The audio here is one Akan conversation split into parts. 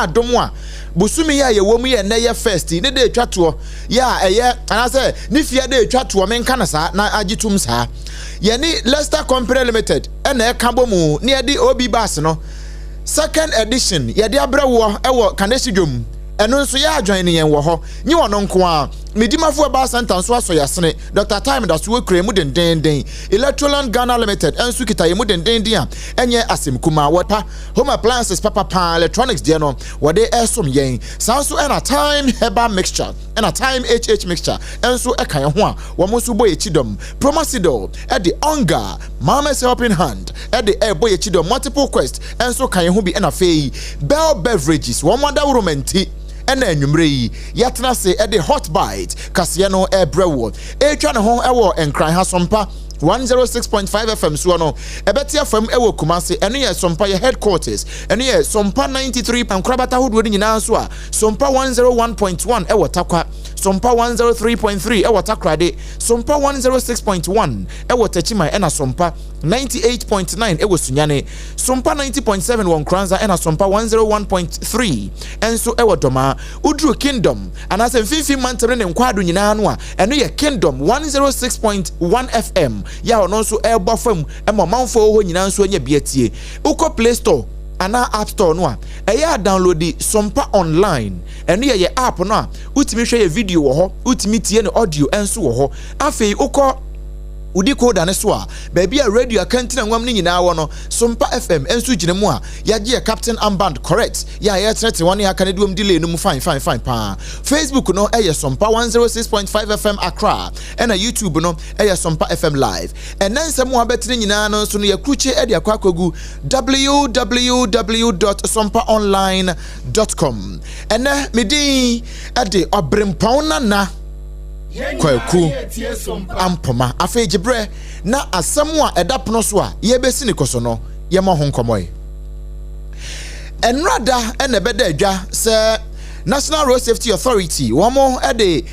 adomwa busumi ya ye womu ye na ye first ne de twato ya eye anase ne fia de twato menka na sa na agitum sa ye ni Leicester Company Limited ena e ka bomu ne ye di obi bas no second edition ye de abrawo ewo kanesi dwom eno nso ya adwan ne yen wo ho nyi wono nko a medimafo ba santa nso aso yasene Dr. Time da so we kure mu den Electroland Ghana Limited enso kita ye mu den a enye asem kuma wapa home appliances papa electronics de no wode esom yen sanso ena Time herbal mixture ena Time HH mixture enso eka ye ho a wo mo so boye chidom Promasidol e de Onga Mama's helping hand e de e boye chidom multiple quest enso kan ye ho bi ena fei Bell beverages wo mo da wuromenti ena enwumre yi yatena se e de hot bite kase no e brewo e twa ne ho e wo enkran ha Sompa 106.5 FM so no ebeti FM e wo Kumase eno ye Sompa ye headquarters eno ye Sompa 93 pankrabata hodo nyina so a Sompa 101.1 e wo Takwa Sompa 103.3 e wo Takrade Sompa 106.1 e wo Tachima ena Sompa 98.9 e wo Sunyane Sompa 90.7 won Kranza ena Sompa 101.3 enso e wo Doma Udru Kingdom anase mfifi mantere ne nkwado nyina no a eno ye Kingdom 106.1 FM ya ono so e bofam e momanfo ho nyina nso anya biatie uko Play Store ana App Store no a e ya download Sompa online eno ye app no a utimi hwe ye video wo ho utimi tie ne audio enso wo ho afei uko udi koda ne so a baby a radio akantina nwam ne nyina wo no Sompa FM enso gine mu a yage Captain Amband correct ya ye trete won ya kanedum delay no mu fine pa Facebook no eye Sompa 106.5 FM Accra ena YouTube no eye Sompa FM live enense mu abetine nyina no so no ye kruche e de akwakogu www.sompaonline.com ene medi e de Obrempong na kwaku ampoma afei gibre na asemu a edapono so a ye besi ne koso no ye mo ho nkomoy enrada ene beda adwa se National Road Safety Authority womo e de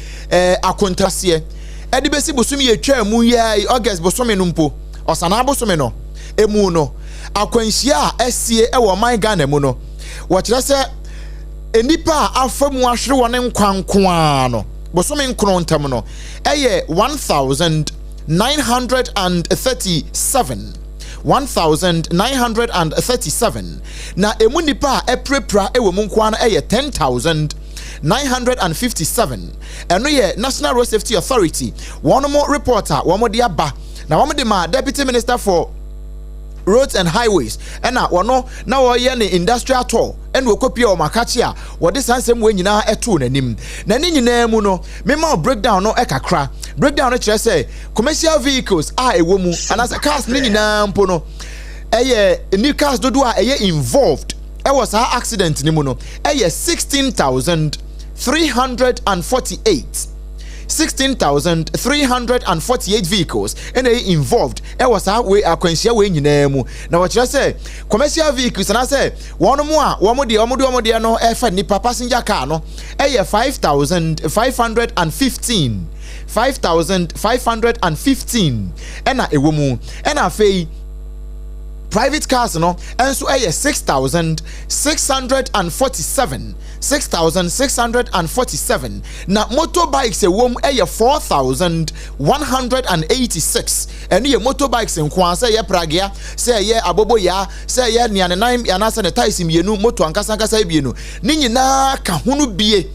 akontase e de besi bosumi ye twa mu ya August bosome no mpo osana bosome no emu no akwanhia a esie e wo man Ghana mu no wo kire se enipa afamu ahwere wone nkwankoa no bosome nkron ntam no eye 1937 na emu nipa eprepra ewo mu nkwa na eye 10,957 eno ye National Road Safety Authority one more reporter one more aba na one de ma Deputy Minister for Roads and Highways ena wono na wo ye ne industrial tour en wo kopia o makachi a wo de sansem we nyina eto nanim na ni nyina mu no mema breakdown no ekakra breakdown no kire say commercial vehicles a ewo mu anasa cars ni nyina mpo no eye new cars dodo a eye involved e was a accident ni mu no eye 16,348 vehicles and they involved e was how we akwanhia we nyina mu na wo kire say commercial vehicles na say one mo a wo mo de no e fa nipa passenger car no e ye 5,515 ena ewo mu ena fei private cars no enso eye 6,647 na motorbikes ewom eye 4,186 ene ye motorbikes nkwa say ye pragea say ye aboboya say ye nianenan yanasa ne tais mienu moto ankasa bienu ni nyina ka hunu bie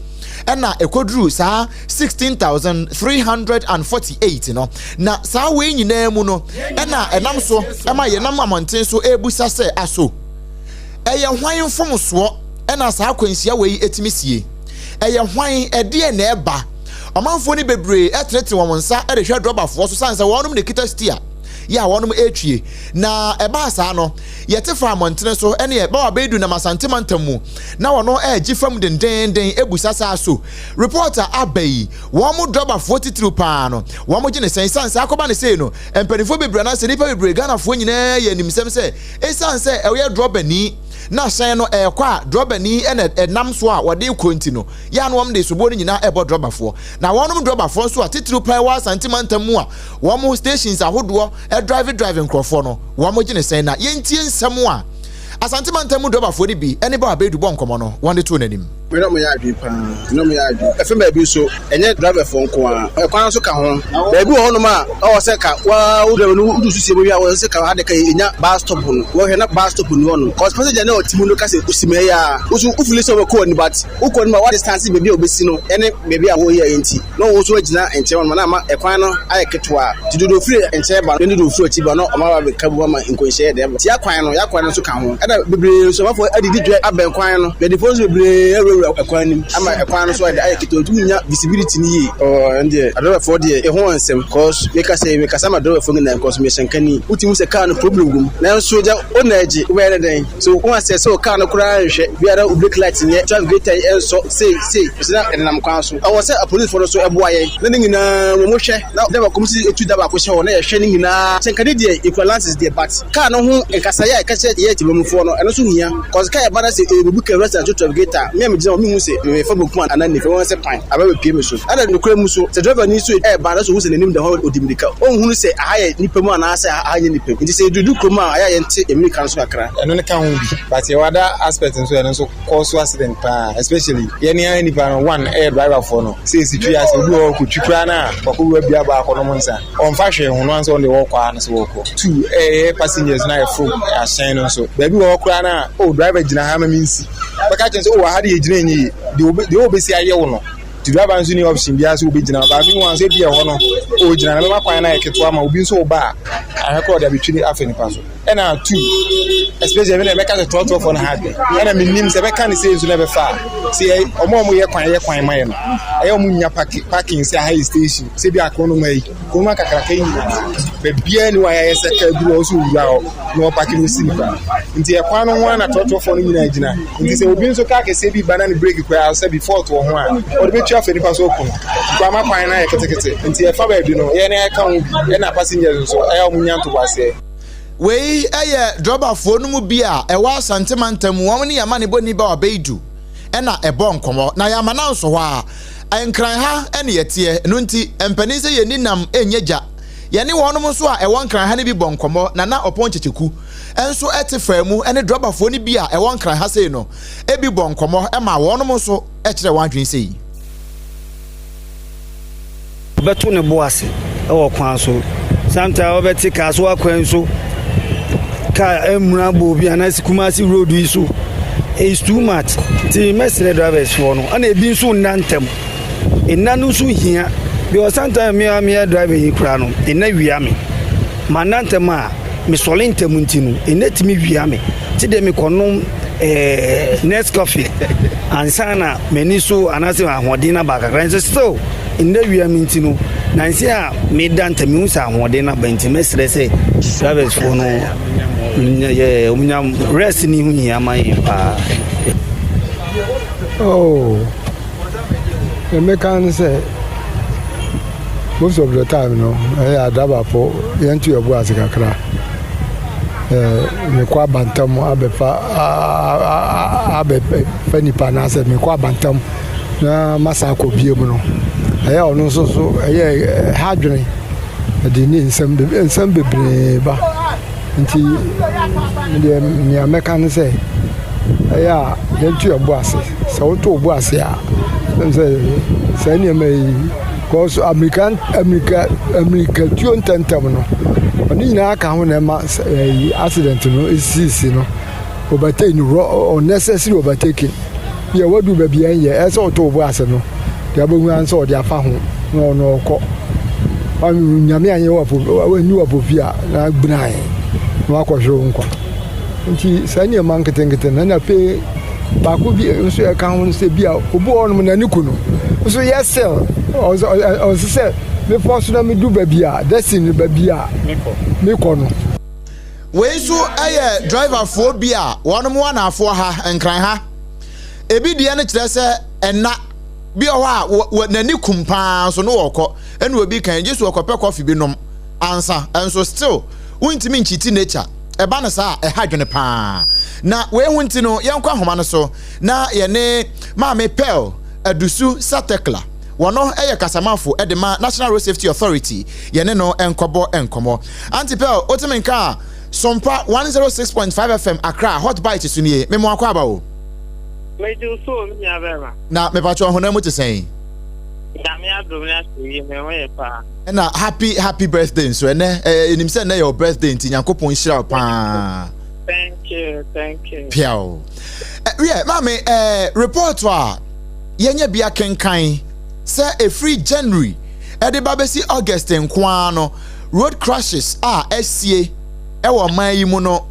ena ekodru sa 16,348 no na sa we nyina mu no ena enam so ema ye nam amonten so ebusa se aso eye hwan fom so ena sa akwansia we etimisie eye hwan ede na eba omanfo ni bebre etrete won nsa e de hwe drobafo so sansa wonum ne kita stia ya wonum etwie na eba sa no yete fa amontene so ene e ba wa bedu na masantemantamu na wono gifam den ebusa sa so reporter abai womu droba 43 pa no womu gine sense akoba ne sei no empanifo bebre na se nipa bebre Ghana fo nyina ya nimsem se esanse e ye droba ni na sen no kwa droba ni enam so a wode konti no ya no wom de so bo ni nyina ebo droba fo na wonum droba fo so a titiri pa wa santemantamu a womu stations ahodo driving crofo no womu gine sen na yentie nsem a asante mantamu driver for the be any ba bedu bon komo no one to nanim me no me adu pa no me adu efe ba bi so enye driver for nko a e kwan so ka ho ba bi ho no ma o se ka wa u driver no udu su se bo ya wo se ka ha de ka enya bus stop no wo he na bus stop no no cause passenger na otimu no ka se usime ya usu ufile so we ko ni but uko ni ma what distance be bi obesi no ene me bi a wo ye enti no wo so agina enche no na ma e kwan no aye ketwa ti do free enche ba no do free ti ba no o ma ba be ka bu ma nko hye de ti ya kwan no so ka ho e da bebre so ma fo adidi dwe aben kwan no be the force bebre ekwanim ama ekwan no so dey ayekito tunya visibility ni yi ende adobe for dey e ho ansem cause make say ma adobe for na cause me shankani utimu se car no problem gum na so ja onaji we re den so won say so car no kura hwe biara brake light nye traffic gate enso say na enam kwan so I was say a police for so eboa ye na nyina mo hwe na dey ba komisi etu da ba ko hwe na ye hwe ni nyina shankani dey equivalence is there but car no ho enkasa ya ka say ye ti bamfo no eno so hia cause car bana say e bubu ka restaurant traffic gate me jina mi hu say me fa boku an na nefe won say pan aba be pie so ada no kura mu so the driver ni so e ba na so hu say nanim da ho odimrika on hu say ahaye nipa mu ana say ahaye nipa nti say dudu kroma ahaye nti emirika so akra eno ne ka hu bi but ye wada aspect so eno so cause accident pa especially ye ni ahaye nipa no one air driver for no say situ as odu o ku twikra na ko wa bia ba ko no monsa on fa hwe hu no anso on de wo kwa na so wo ko two passengers na e full a shine no so baby wo kra na o driver gina ha ma minsi baka chen so o ha de gina enyi de obesi aye wo no ti driver nso ni option bia so obegina ba bi wan se bia ho no o gina na ma kwan na eketo ama obi nso ba a record da between afeni paso ena two especially when make the total for na happy ena minim se beka ni se nso na be fa se omo ye kwan mai no aye omo nya parking se high station se bia ko no mai ko ma kakra kan yi be bia ni wa ya se ka duro so wura ho no parking no sinipa nti e kwan no ho na total for no nyina gina nti se obi nso ka ke se bi banana break kwa se before to ho a o de betu afeni paso ko kwa ma kwan na ye ketekete nti e fa ba bi no ye na ka ho e na passengers nso aye omo nya to wase wei eye driver fo no mu bia e wa santimantam won ne yama ne boni ba obeidu e na e bon komo na yama na nso ho a enkran ha ene yete no nti empani se ye ninam enyeja ye ne wonum so a e won kran ha ne bi bon komo na opon checheku enso ete famu ene driver fo ne bia e won kran ha sei no e bi bon komo e ma wonum so e kire wadwen sei beto ne boase e wo kwan so sometimes obeti kaso akwan so ka emuna bobi anasi kumasi road iso is too much ti mesre drivers for no ana ebi so nantem enanu so hia because sometimes me driver yi kra no ena wia me manantem a me solentem ntinu enetimi wia me ti de me kono next coffee ansana meni so anasi ahode na bakakran so ina wia me ntinu nansi a me dantem me usa ahode na banti mesre say drivers for no yeah, rest ni huni amai pa. Oh, the mechanic say most of the time, no, I drive for into your boss kakra. Me kwa bantam abe feni panase me kwa bantam na masako biem no. Aya ono so aya hadwene de ni nsem bebre ba. Nti ni American say aya dentu obuase so to obuase a say ni mai cause America tuon tentam no oni na aka ho na ma accident no isisi no obate ni unnecessary overtaking ya wadu ba bia ye e so to obuase no ya bohu anso o dia fa ho no ko nyame anye wa ni wa bofia na gbrai no akwahwe nkwa nti sani man ketengete na pe ba ko bi nso e ka ho se bia obu onum na ni kunu so yesel o se me force na me du ba bia destiny ba bia me ko no we so aye driver fo bia wonum wana afo ha enkran ha ebi dia ne kire se enna bi o ha na ni kumpa so no woko enu obi kan jesu okope coffee bi nom ansa enso still untimi nchiti nature eba na sa e hadwene pa na we hunti no yenkwa homa no so na ye ne maame pel adusu satekla wono eye kasamafo edema National Road Safety Authority ye ne no enkobo enkomo antipel otimenka Sompa 106.5 FM Accra hot bite sunie me mo akwa ba o me do so me avema na me pa cho honam mo te sen na me adom na see me we pa na happy birthday so ene enim say na your birthday nti Nyankopon hira pa thank you piao yeah mama report wa yenye bia kenkan say a free January e de babesi Augustine kwa no road crashes SCA ewo man yi mu no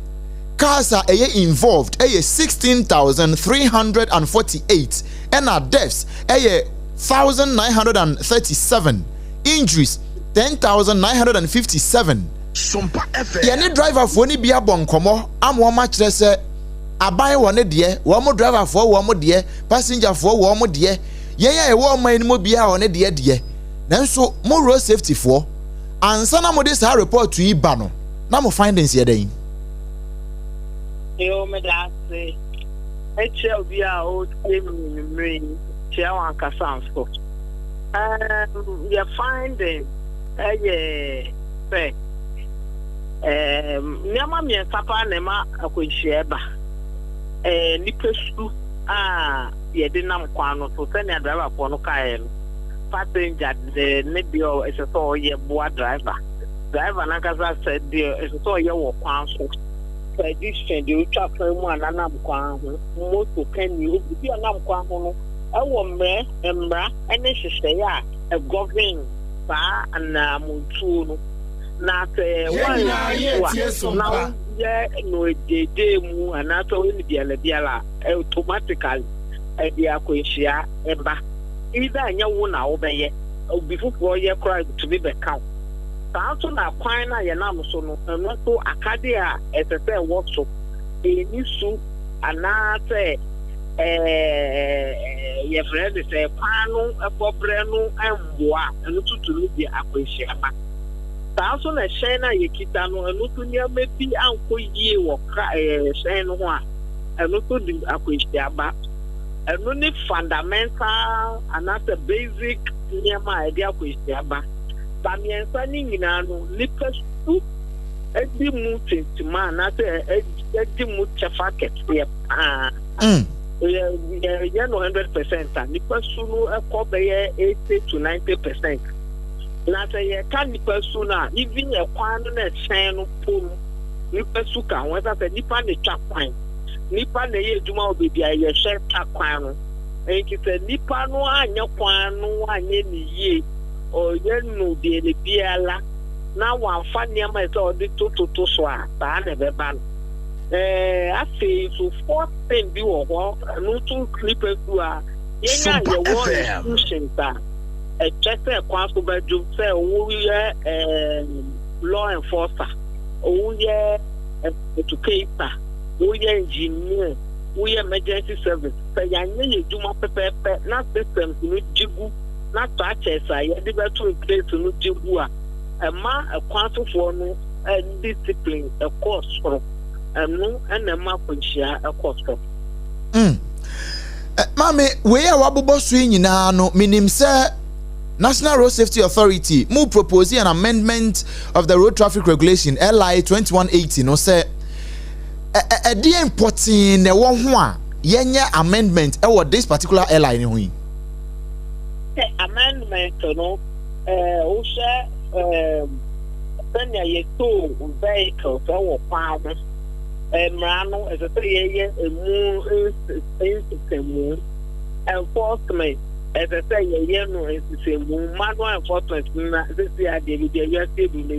cars are involved 16,348 and deaths 1,937 injuries 10,957 Sompa FM yani driver for ni bia bon komo amwo ma kire se aban wone de wo mo driver for wo mo de passenger for wo mo de ye wo man ni mo bia wone de nanso mo road safety for ansa na mo de sa report to iba no na mo findings ye den yo me da say HL bia o team me chia wan kasanso we are finding say nyama mi papa na ma akwehia ba nipesu ye de nam kwa no so send driver for no kai no passenger the nebio is so ye boa driver na kaza said there is so ye wo kwan so tradition the ultra from anam kwan ho moto kan ni obi anam kwan ho no ewo mbra ene hwehwe ya a govern ba na muntu no na te one na ye no dede mu anato we biala automatically e dia kwehia eba either anya wo na wo beye obi fufuo ye cry to be count so na kwan na ye nam so no no so akade a etese wo so enisu anate ye friend say panu efobre no emboa enu tuturu bi akwehia ma so na share na ye kita no enu to nia mebi anko yie wo share no ho a enu to di akwehia ba enu ni fundamental anate basic niema e dia akwehia ba bamiensa ni nyina no lipesu edi mu tentima anate edi mu chefa kete yeah, no 100%. Nipesu no ekobe 80 to 90%. Na say ye can nipesu na even ye kwan na chen no pom nipesu ka won say nipa ne twa kwan nipa na ye djuma obebi ye hwe twa kwan no enki say nipa no anya kwan no anya ni ye o ye no de le biala na wa fa niam e so de to so a ba na be ba I say so 14 bi wo ho no to clippers a yenya ye wo institution ta e chese kwa so ba ju say wo ye law enforcer wo ye educator wo ye engineer wo ye emergency service say yanya ye juma pepepe na systems no jigu na to chese ye de be to place no jigu a ma kwa so for no discipline a course for no and ma kunchia a course for mame we a wabobo so nyina no minim say National Road Safety Authority mu propose an amendment of the road traffic regulation LI 2180 no say e dey important na wo ho a yenya amendment e what this particular LI ni ho yi amendment no o share send ye to vehicle so wo pa Mrano as a 3 year mu enforcement as I say ye no is the same manual enforcement na this year they be there stable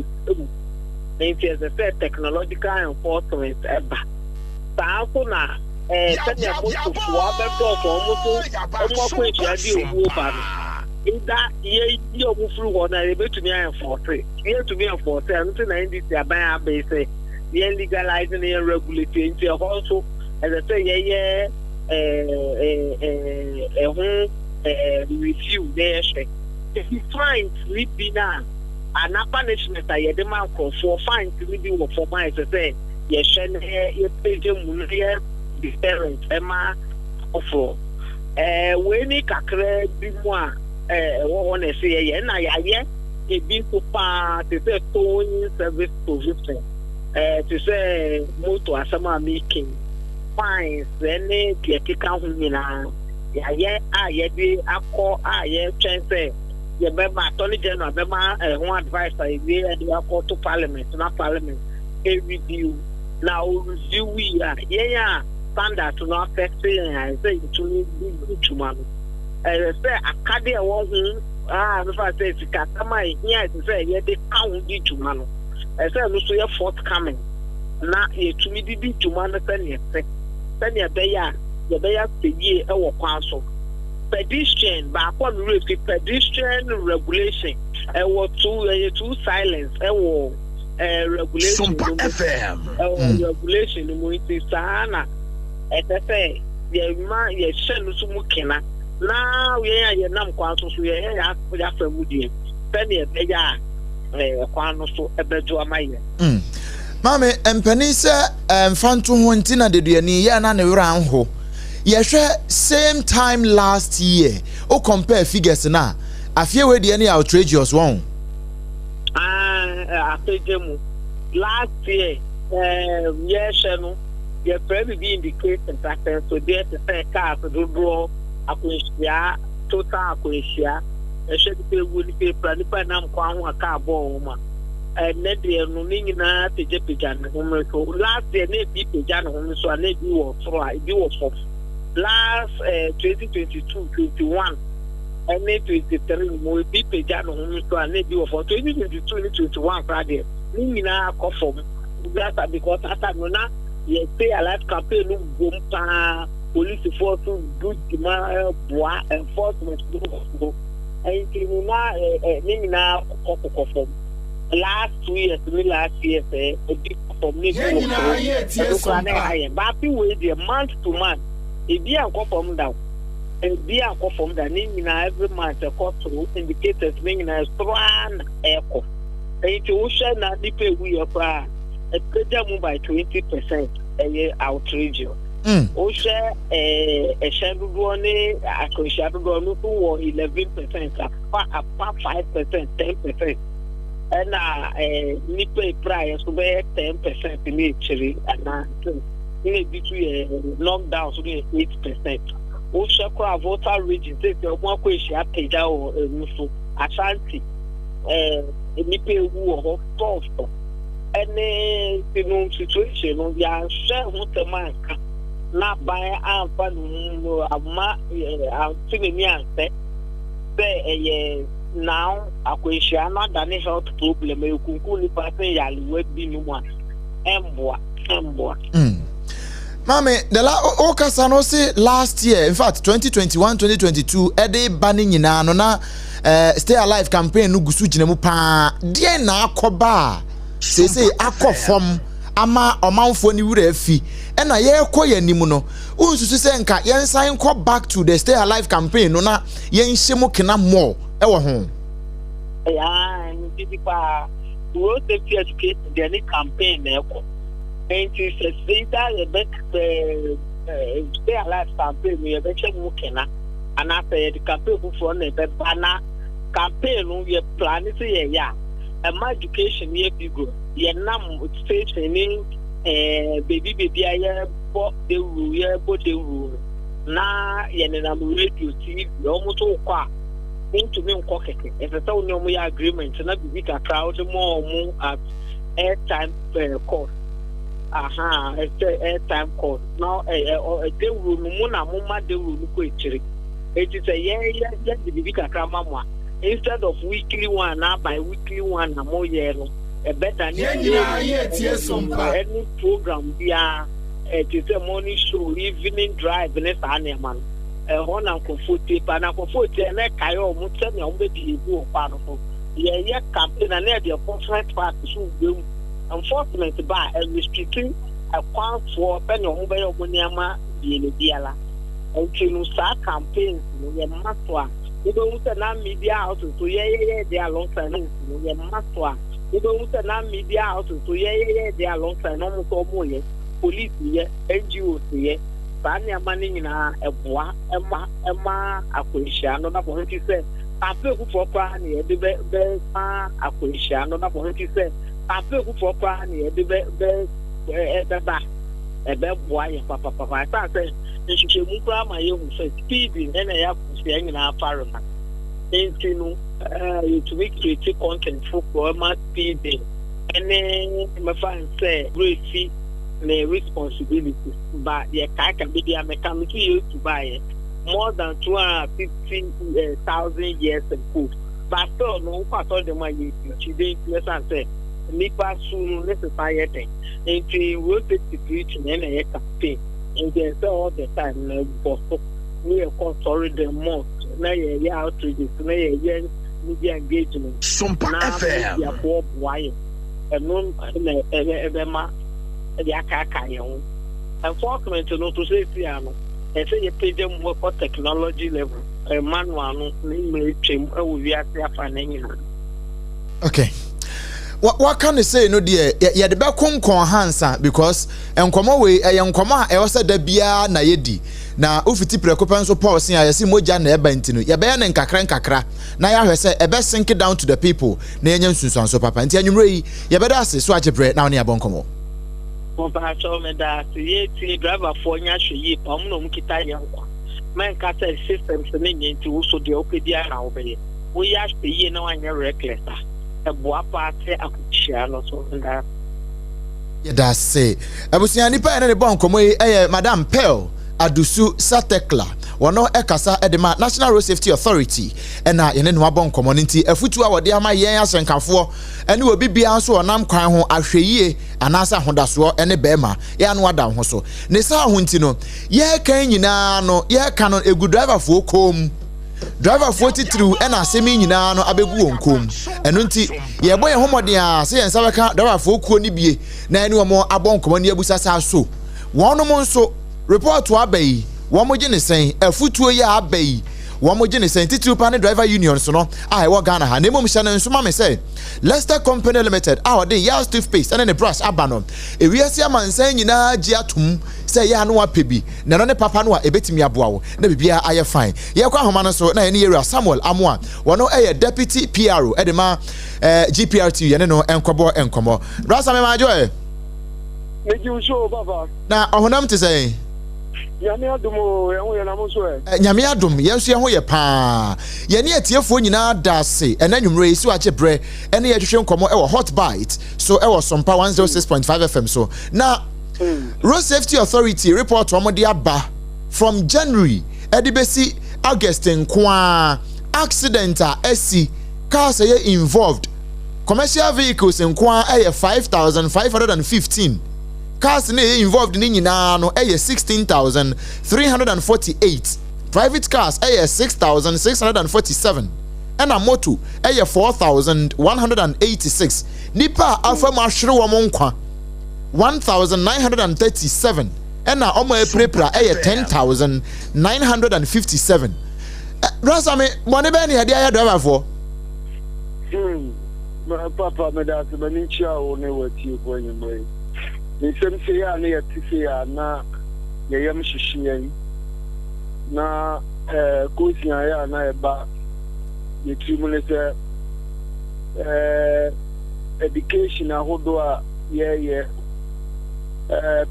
as I said technological enforcement eba so na send your book to be almost kwehia di owo ba no ida ye owo furu ho na e betumi enforce ye to be enforce and na ndc aban abese ye legalizing and regulating into also as I say review there if you find libina an punishment that ye demand for fine to be for my say ye share ye pay them the parents ema for we ni kakra bi mu a wo na say ye na ye e bi so pa te say towing service provision to say moto asama making fines any the kika ho nyina ya de akọ ye twen say ye be ma attorney general be ma ho advice e dey dey akọ to parliament na parliament a review now review we ya standard to not affect I say to to man say akade e wo ho me fa say sikatama here to say ye dey count di to man I say no so ye forthcoming na ye to me di to man say sɛnea ɛbɛyɛ sɛ yie ɛwɔ kwan so pedestrian baako no refi pedestrian regulation ɛwɔ two silence ɛwɔ regulation Sompa FM regulation no mu nti saa na ɛsɛ sɛ yɛhyɛ no so mu kena na yɛn a yɛnam kwan so yɛafa mu deɛ sɛnea ɛbɛyɛ a kwan no so ɛbɛdwo ama yɛn Mame empani se mfanto ho ntina deduani ye na ne wura anho ye hwe same time last year o compare figures na afie we de ne outrageous one afejemu last year ye hwe no ye probably be indicating that so there to say cars do draw akonhia total akonhia e hwe pe wu ni pe nipa nam kwa ho aka abo ma net year no nyina pejana so last year na bi pejana so na bi wo so a bi wo so last 2022 21 and 23 mo bi pejana so na bi wo for 2022 21 Friday nyina akofom that because after no na ye pay a life campaign no bom pa police force good demand boa enforcement go and nyina nyina akofom last 2 years last year a big from me but we the month to month e be an from down e be an from down every month a cost to indicators meaning as strong echo e to share na the pay we are a move by 20% a outrage o share a shadow one a shadow no to 11% up 5% 10%. And nipa price to be 10% in actually and between lockdown so 8%. O shakwa voter region take the one question page out so Ashanti nipa wu ho first any situation no ya share who the man na buy and no ama antini anse say now akwehia na dane health problem ekunkun ni person yalewa bi ni mu a emboa Mame the okasa no say last year in fact 2021 2022 ede bani nyina no na stay alive campaign no gusu gina mu pa de na akoba say akofom ama omanfo ni wura afi na ye koye nimu no unsusu se nka yen sign go back to the stay alive campaign no na yen hyemu kena more ewo ho and pa road safety education the any campaign na eko and to say that stay alive campaign we be hyemu kena and after the campaign for na be bana campaign no we plan say ya education ye bigo ye nam station ni baby aye bo de ru na ye nam radio TV almost kwa into me nkokeke if I tell you my agreement na bi ka crowd more at airtime cost airtime cost now de ru no na mo ma de ru no ko etire it is a ye de bi ka kra mama instead of weekly one na by weekly one na mo ye no a better any program bia it is a morning show evening drive na sa na man on and comfortable and comfortable na kayo mo tell me o be di ebu pa no ye campaign na na the conference part so be enforcement by restricting a kwan for pen o be yo niama bi le biala until no sa campaigns no ye matwa we don't say na media out to ye they long time no ye matwa we don't say na media out to ye they long time no mo ye police ye NGOs ye bani amani nyina eboa ema akwehia no na bo nti se ape ku proper na ye de be akwehia no na bo nti se after who for Pani, the back, a bad boy, papa. I said, and she move my own speeding, and I have to stay in our parliament. To make creative content for my speeding. And then my friend say, great fee, the responsibility. But the can be the mechanical used to buy it more than 250,000 years ago. But still, no part of the money she didn't say. Nipa soon necessary. And she will take the preaching and a campaign. And they say all the time, we are controlling the most. Now, yeah, outreaches, media engagement. Sompa FM. Yeah, Bob Wyatt. And no, Ebema, the Akaka. Unfortunately, no to say, Piano. I say you pay them work for technology level. A manual, we are finding. Okay. What can you say no dear? Yeah, the back home hansa because and come away a young comma I also the bia na yedi. Na ufiti preoccupant so policy I see moja na eba ntinu. Ya be na nkakra na ya hwe say e be sink it down to the people. Na enya nsunsuan so papa. Nti anwumre yi ya be da ase so ajebre na oni abon komo. Mo ba cho me da se ye ti driver for nya hwe yi pa mo no mkita ye nkwa. Man ka say systems na nyi nti wo so de opedia na wo be. Wo ya hwe yi na wanya reckless. A Boapa akuchiano so nda. Yeah, that's say. Abusia nipa ene ne bon komo yi Madam Pearl Adusu Satekla. Wono ekasa edema National Road Safety Authority ena yene no abon komo nti afutu a wode ama yen asenkafo ene obi bia so onam kwan ho ahweyie anasa hodaso ene bema ya no ada ho so. Ne sa ho nti no ye kan nyina no ye kan no egu driver fo kom. Driver 43 and asemi nyina no abegu wonkom eno nti ye boye homoden a se yen sabeka driver fo kuo ni bie na ene wo abon komo ne abusa sa so wono mo nso report to abai wo mo gine sen afutuo ya abai wo mo gine sen titiri pa ne driver union so no ai wo Ghana ha na mom hye na nso ma me say Leicester Company Limited our dey ya toothpaste and the brush abano ewiase amansan nyina gi atom say ya no apebi na no ne papa no a ebetimi aboa wo na bibia aye fine ye kwa homa no so na ene area Samuel Amoa wono deputy PRO edema GPRT ye ne no enkobo brasa me majo meji usho baba na ohonam te say Nyame adum ye na mo so Nyame adum ye nso ye ho ye pa ye ne atiefo nyina dase enanwumre isi wa chebre ene ye hwehwe nkomo e wo hot bite so e wo Sompa 106.5 FM so na Road Safety Authority report omodi aba from January edibesi Augustine kwa accident esi cars ye involved commercial vehicles kwa 5,515 cars involved in nyina no 16,348 private cars 6,647 and a moto 4,186 nipa afam ahwere wo monkwa 1,937 and na omo eprepra 10,957 brasa me money be ne hade aye driver for papa me da se bani chia o ne wati ko nyimbe ni sem se ya ne yati se ya na yeyam hihihien na kosia ya na eba yetimu ne se education ahodo a ye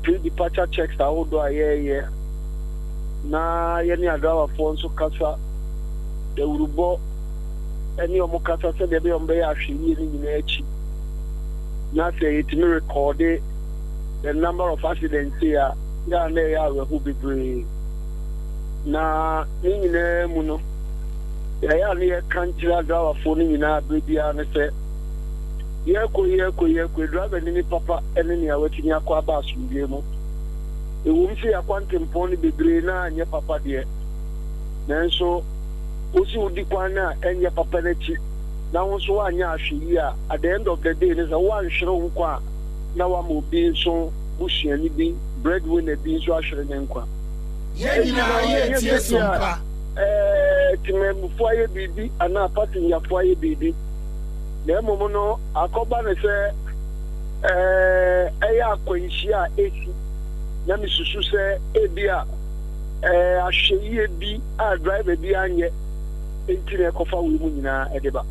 pre-departure checks ahodo a ye na ye ni adawa fo nso kasa de urubo eni omo kasa se de be ombe ya hweye ni nyina achi na say it me record the number of accidents here ya na ya we be na ni nyina mu no ya ni kan tira adawa fo ni nyina bebia ne se ye ko driver ni papa ene ni awatini akwa ba asundie mu ewum se yakwantempo ni bebre na anye papa de nanso osi udi kwana enye papa nachi na wonso anya ahwe a at the end of the day ne za wan hwere nkwa na wa mo bi so busuani bi breadwinner bi so ahwere ne nkwa ye nyina ye tie Sompa timem foye bibi ana passenger foye bibi na momo no akoba ne se eya akwanhia esi na misusu se ebia ahweye bi a driver bi anye entire kofa we mu nyina edeba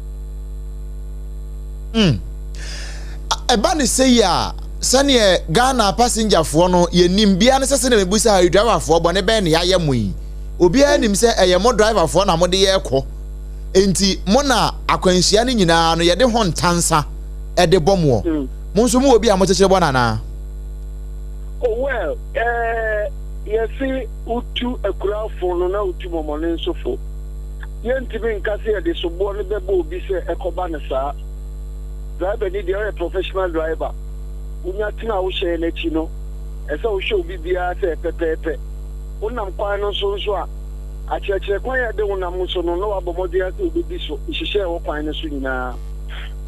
eba ne say ya sane Ghana passenger fo no ye nim bia ne sese na mebusa driver fo bo ne ben ya ye mu yi obi anim se eye mo driver fo na mo de ye kɔ enti mo na akwanhia ne nyina no ye de ho ntansa e de bomo mo nso mo obi a mo kyekere bo na oh well you see utu akura fo no na utu momone nso fo ye ntimi nkase ye de so bo ne bebo obi se ekoba ne saa driver ni dey a professional driver unya tina wo share na chi no ese wo show bibia se pepepe unam kwan no so a achechire kwan ya de unam so no wa bomodi ase obi so ihihye wo kwan no so nyina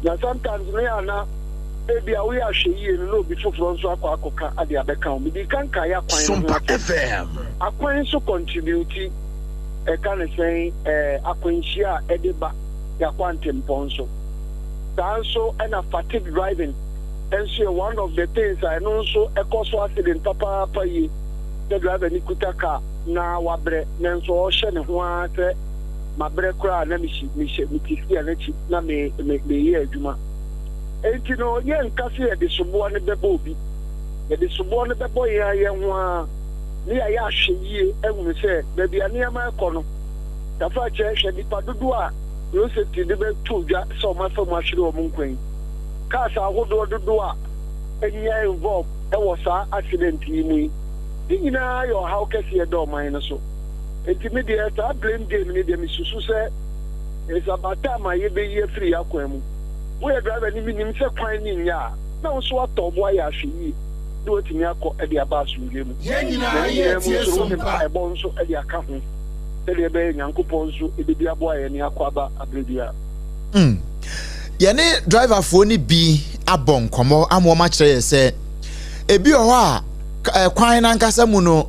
na sometimes no ya na ebi awo ya hwe yie no obi foforo so akwa ade abeka o bi kanka ya kwan Sompa FM akwan so contribute kan say akwanhia edeba ya kwantempo so so and a fatigue driving. And so one of the things I know so a cause accident papa ye the driver ni kutaka na wabre nanso ohye ne ho ate mabre kura na mi tisi anachi na me ye adwuma enti no ye nkase ye de sobo ne bebo obi ye de sobo ne bebo ye ho a ni ya hwe yie ehunu se da bia ne ma ekono da fa che nipa dodo a no se ti de be tuja so ma fa ma hwere o mun kwan Kasa dodo a enya involve e was accident yi nyina yo how kese do man so intimidate I blame game ni dem susu say is about time I be ye free akwan mu we driver ni minim se kwan ni nya na so atobo ya hwe do timi akọ e de abasu ngem ye nyina ye tie Sompa e bon so e de aka ho e de be nyankopon so e de abo aye ni akwaba abredia Yene driver fo ni bi abon komo amoma kire se ebi ho a kwan na nkasa mu no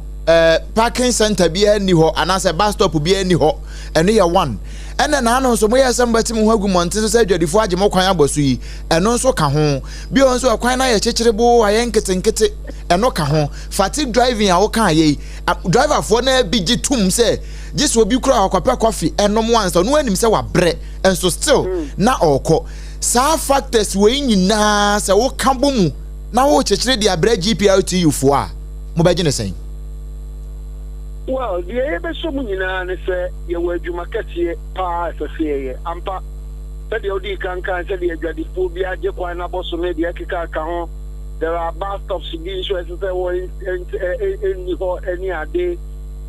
parking center bi ani ho anase bus stop bi ani ho eno ye one ene na anu so mo ye sem batim ho agu monte so se adwadifo age mo kwan aboso yi eno nso ka ho bi on so kwan na ye kyekirebo aye nkete eno ka ho fatigue driving a wo kan ye driver fo na bi gitum se jiso obi kura akwape coffee eno mo ansa no anim se wa bre enso still na okọ sa factors we nyina se wo kambo mu na wo kyekire dia bre GPRTU fo a mo ba gine sen well the ebe so mu nyina ne se ye wa adwuma katie pa asese ampa se de odi kankan se de adwadifo bi age kwan na boso me de kika ka ho there are bus stops being so as say wo any ade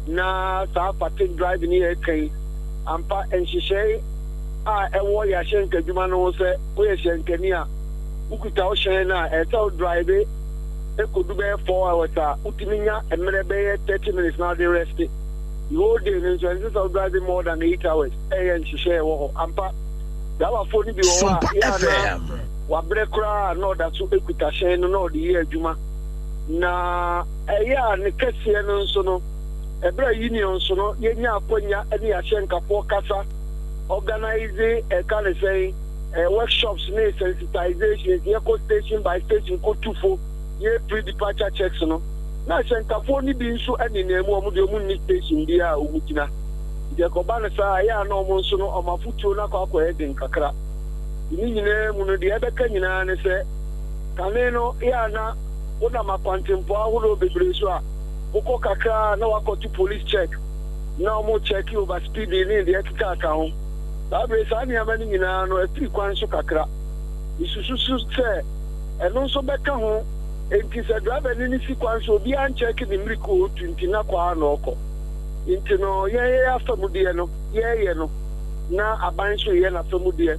na sa fatigue driving here kai ampa enhihye ewo ya shenka djuma no se o ya shenka ni a ukuta o shen na e tell drive e kodu be 4 hours a utiminya emre be 30 minutes now they rest you hold in so instead of driving more than 8 hours enhihye wo ampa da wa phone bi wo a wa brekura no da so ekuta shen no de ye adwuma na ya ne kese no so no ebra union so no yenya akonya ene ya shenka po kasa organizing kind of saying workshops, sensitization, eco station by station, go to for pre-departure checks. No, now Shankafoni being so any name of the station, dear Umukina. The Kobana say, I know Monsono or Mafutuna Kaka in Kakra. You need the other Kenyan and say, Caneno, Yana, Odama Quantimpo, Udo Bebriswa, Oko Kakra, no I to police check. No more check you over speeding in the ethical account. Sani amani nyina no afiri kwan so kakra isususu se eno so beka ho enti se driver ni si kwan so obi an check the miracle 20 na kwa na oko enti no ye afamudie no ye no na aban so ye na afamudie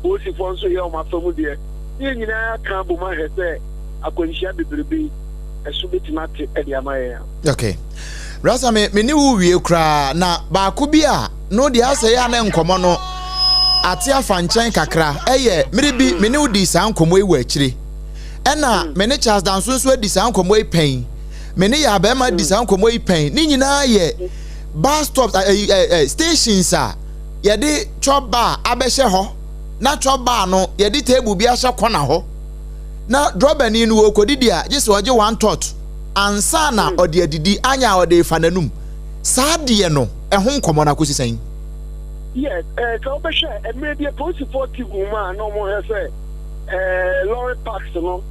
o si fon so ye o ma afamudie ye nyina ka bo ma hese akwanhia bebrebe eso betimate e dia maye okay Rasa me ni wu wie kra na ba ko bi a no de ase ya na nkomo no ate afa nchen kakra eye miribi me ni udi sa nkomo ewu akire ena me ne Charles Danso adi sa nkomo e pen me ne ya ba ma di sa nkomo e pen ni nyina ye bus stops stations a ye de choba abehye ho na choba no ye de table bi ahye kona ho na driver ni no okodi a gise oje one thought ansa na ode adidi anya ode fananum saade no ehun nkomo na kosi sen yes so be share e me dey post 40 guma no mo he say lorry parks no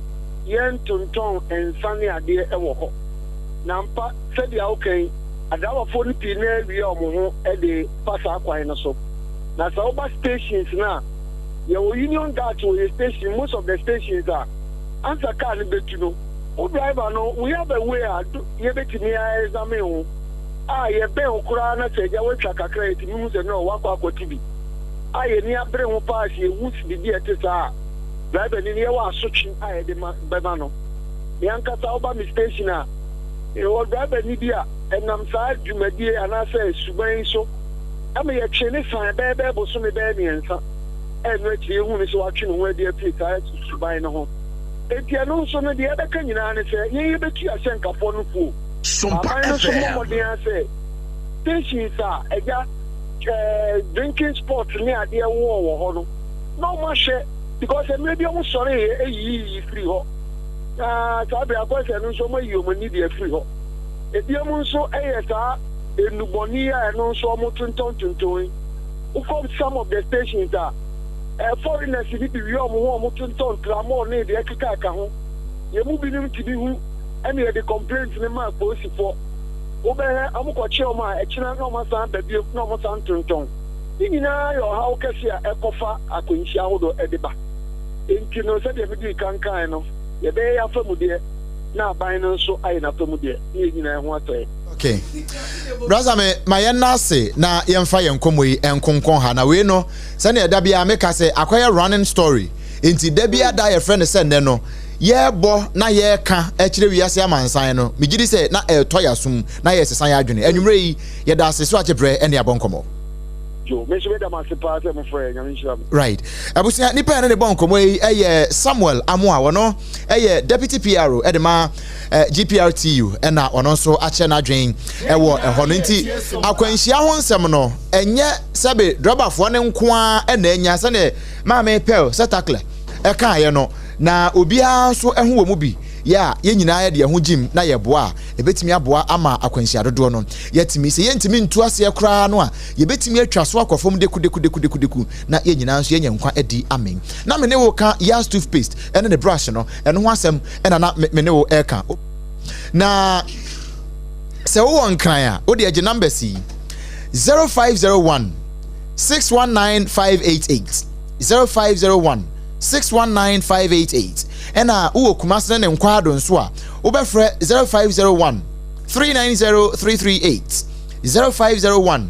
yen tonton ensane ade ewo ho na mpa said ya okay adawa phone pi na wi omo ho e de pasa akwan no so na sa oba stations na your union guard to your station, most of the stations are answer car no. O driver no, we have a way you bet me examine. You be Ukraine say you will track a credit news and no work TV. I near bring pass you would be dear to driver in your was searching I the Bemano. The Anka Tauba station are you driver Nidia and I'm side you may dear and I say Subain so. I may a Chinese sign baby was some baby and and which you is watching where they play to buy no home. If you know some of the other can you say, you bet you a shank of one fool. Sompa FM. Stations are a drinking spot near the war. No more share because maybe I'm sorry, a free home. Sabi akwese no so ma you money dey free ho. E bia mo so eyesa enuboni a no so mo tonton. Ukom some of the stations are foreigners bi bi wi omo tonton tramo na dey akika ka ho. Ye mu binim ti bi hu and ye dey complaint ne ma police for. Obe amukọ che o ma e china na o ma san ba bi na o ma san tonton. Nyina yo ha o kese a ekofa akonhia hodo edeba. Enti no se de me di kankan no. Ye be ya famude na ban no so ayi na famude. Ye nyina ho atoy. Okay. Brother me my na say na yemfa yenkomo yi enkonkon ha na we no se na da bia make say akwaya running story. Enti da bia da ye friend say ne no ye bo na ye ka e kire wiase amansan no migidi say na e to yasum na ye sesan ya adwene anwumre yi ye da aseso achebre ene abonkomo. Right. Abusia nipa na ne bon komo yi eye Samuel Amoa wono eye deputy PRO edema GPRTU ena ono so ache na dwen ewo eho no nti akwanhia ho nsem no enye sebe drobafo ne nko a ena enya se ne maame pel setakle eka ye no na obia so eho wo mu bi ya ye nyina ye de ho jim na ye boa ebetimi aboa ama akwanhia dodo no yetimi se yentimi ntu ase kra no a ye betimi atwa so akofom deku na ye nyina so ye nyankwa edi amen na me ne wo ka Yas toothpaste ene ne brush no ene ho asem ena na me ne wo eka na se wo nkran a wo de age number si 0501 619588 0501 619588 ena uwo kumase ne nkwado nso a ubefre 0501 390338 0501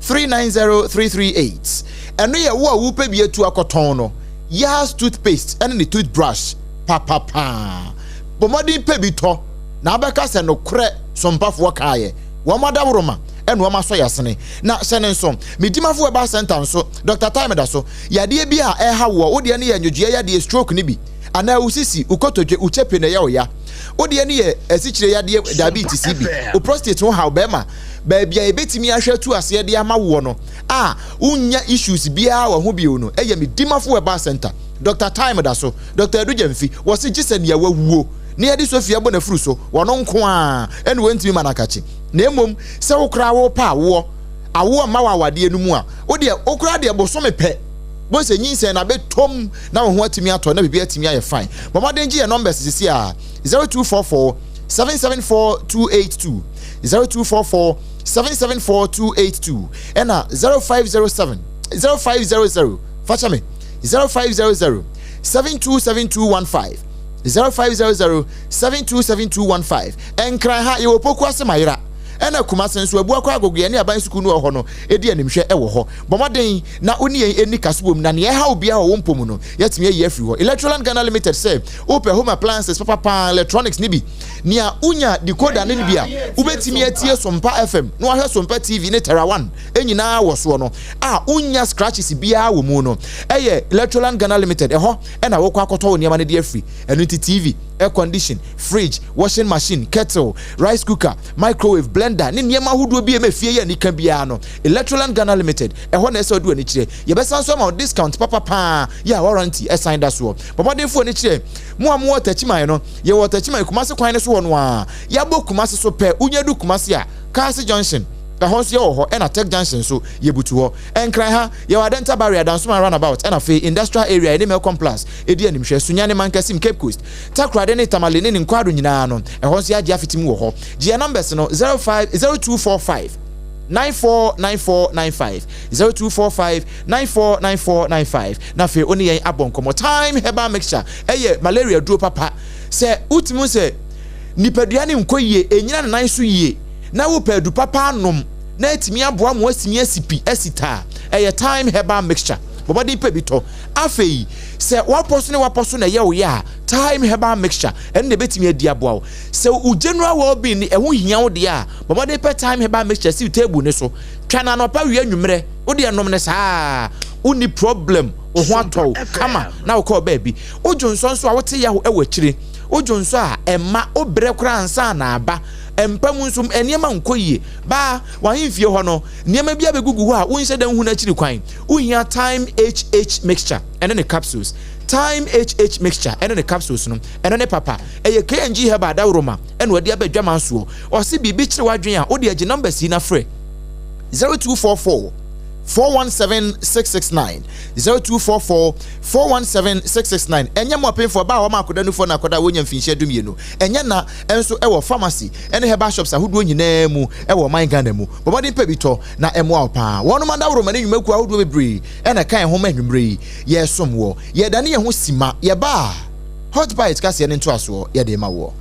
390338 eno ye wo a wupe bi etu akoton no Yas toothpaste ene ne toothbrush pa bomodi pe bi to na abeka se no kre sompafo kaaye wo madawroma eno ma so yasene na sene nso medimafo eba center nso Dr. Time so yade bi a eha wo de ne ye nwodua yade stroke ni bi ana usisi ukotodwe uchepe na ya oya ode ne ye asichire yade diabetes bi o prostate ho ha obema ba bia ebetimi ahwe tu ase de ama wo no unya issues bia wa ho bio no eye medimafo eba center Dr. Time so Dr. Edujemfi wo se gisen ya wawuo ne yade Sofia bo na furu so wono nko a ene wantimi manakachi na emom se wokra wo pa wo awo ma wawade enu mu a wo de okra de bosome pe bo se nyinse na betom na wo ho atimi ato na bibia atimi aye fine bomoden gi numbers sisi a 0244 774282 0244 774282 ena 0500 facha me 0500 727215 0500 727215 enkran ha ye opoku asemayira ena kumase nso abu akwa agogo ne aban suku no ho no edi animhwe ewo ho bomoden na oni eni kasubom na ne ha obi a wo mpom no yetime ye afri ho Electroland Ghana Limited say open home appliances papa electronics ni bi nia unya decoder ne bi a ubetimi atie Sompa FM no ahwe Sompa TV ne Tera 1 enyina wo so no unya scratches bia wo mu no eye Electroland Ghana Limited eho ena wo kwa akoto niam ne de afri enu TV air condition fridge washing machine kettle rice cooker microwave blender ni niam ahudo bi emefie ya nika bia no Electroland Ghana Limited eho na ese odu ani kire ye besan so ma discount papa ya warranty assign that so bomodin fu ani kire mo am watachiman no ye watachiman kumase kwan ne so no a ya bo kumase so pe unya du kumase a Kasi Junction ɛhɔ nso yɛwɔ hɔ ɛna tech junction so yɛbutu hɔ ɛnkran ha yɛwɔ adenta barrier dansoma roundabout ɛna afei industrial area ɛne melcom plus ɛdi animhwɛ sunyane mankasim cape coast takrade ne tamale ne nkwado nyinaa no ɛhɔ nso yɛagye afitimu wɔ hɔ gye numbers no 0245 949495 0245 949495 na fe oni yen abonkomo time herbal mixture eye malaria duro papa se utimu se nipadua ne nkoyie enyina nan so yie na wo padu papa anom na atimi aboa mo asimi asipi asita eye time herbal mixture bobodi pebito afei se waposo na ye wo ya time herbal mixture en na betimi adi aboa se u general well being ni ehun hia wo de a bobodi pe time herbal mixture si table ne so twana no pa wi anwumre wo de enom ne saa uni problem o ho atɔ kama na wo call baby o jonso nso a wote ya ho ewakire o jonso a emma o bre kra nsa na aba empam nsum eniema nkoyie ba wahemfie ho no niema bia begugu ho a wonhyɛ dan hu na kiri kwan wohia time HH mixture ene ne capsules time HH mixture ene ne capsules no ene ne papa eye KNG heba dawroma ene wadi abadwama nso o se bibi kire wadwen a odi age number si na frɛ 0244 417669 0244 417669 enya mo penfo ba ho makoda nufo na koda wonya mfinhye dumienu enya na enso ewo pharmacy ene heba shops ahodo nyina mu ewo man Ghana mu bobodi pebito na emo awpa wono mandawro mane nyumaku ahodo bebre ene kan ho manwumre ye somwo ye dane ye ho sima ye ba hot bite kase ne nto aso ye de ma wo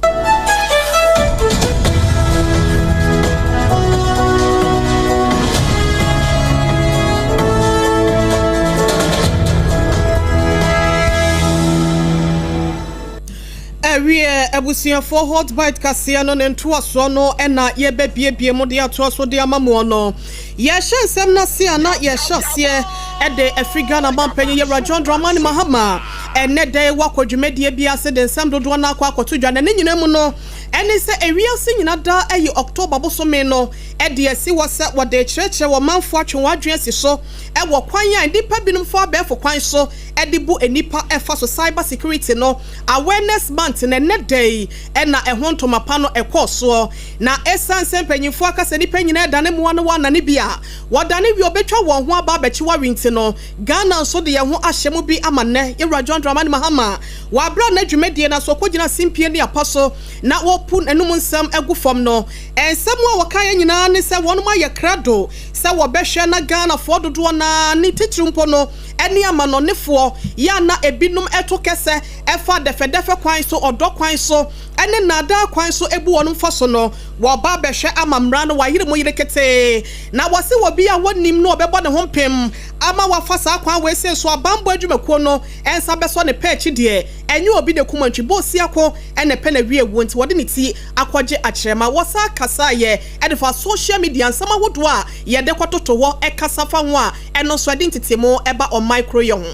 ebusia for hot bite kasia no nto aso no ena ye bebie mo de ato aso de amamo no ye hye na sia na ye hye ede Africa na mampanyi ye Rajon Dramani Mahama ene de wakodwumedie bia se de nsam dodo na akwa akotodwa na nyina mu no ene se ewiase nyina da ayi October bosome no ede esi wose wode kyerekye wo manfo atwe wadwen si so e wo kwan ya ndipa binum fo abefo kwan so ede bu enipa efa so cyber security no awareness month na ne day ena ehontoma pa no ekoso na esanse mpanyimfo akasa nipa nyina dane mo wana wana ne bia wodane wi obetwa wo ho aba abechi wawinti no Ghana so de ye ho ahyemu bi amane ye Rajon Dramani Mahama wa bra na dwumedie na so kogina simpie ne apaso na wo pun enum nsam egu fam no ensam a wakaya nyina ne se wonu ma ye krado se wo behwe na Ghana fo dodo na ne titirumpo no eni amano nefo ya na ebinum eto kese efa defedefe kwan so odo kwan so ene nada kwan so ebu wonu mfaso no wo ba behwe amamra no wayire mo yire kete na wose wo bia wonim no obebo ne ho mpem ama wafasa kwan we se so abambo adwumako no ensa beso ne pechi de enye obi de kumantwi bosi akọ ene pe na wie wo nti wode ne ti akọje akyerema wosa kasa ye ede fa social media nsama wodo a ye de kwatoto ho ekasa fa ho a eno so ade ntitemo eba o micro yon.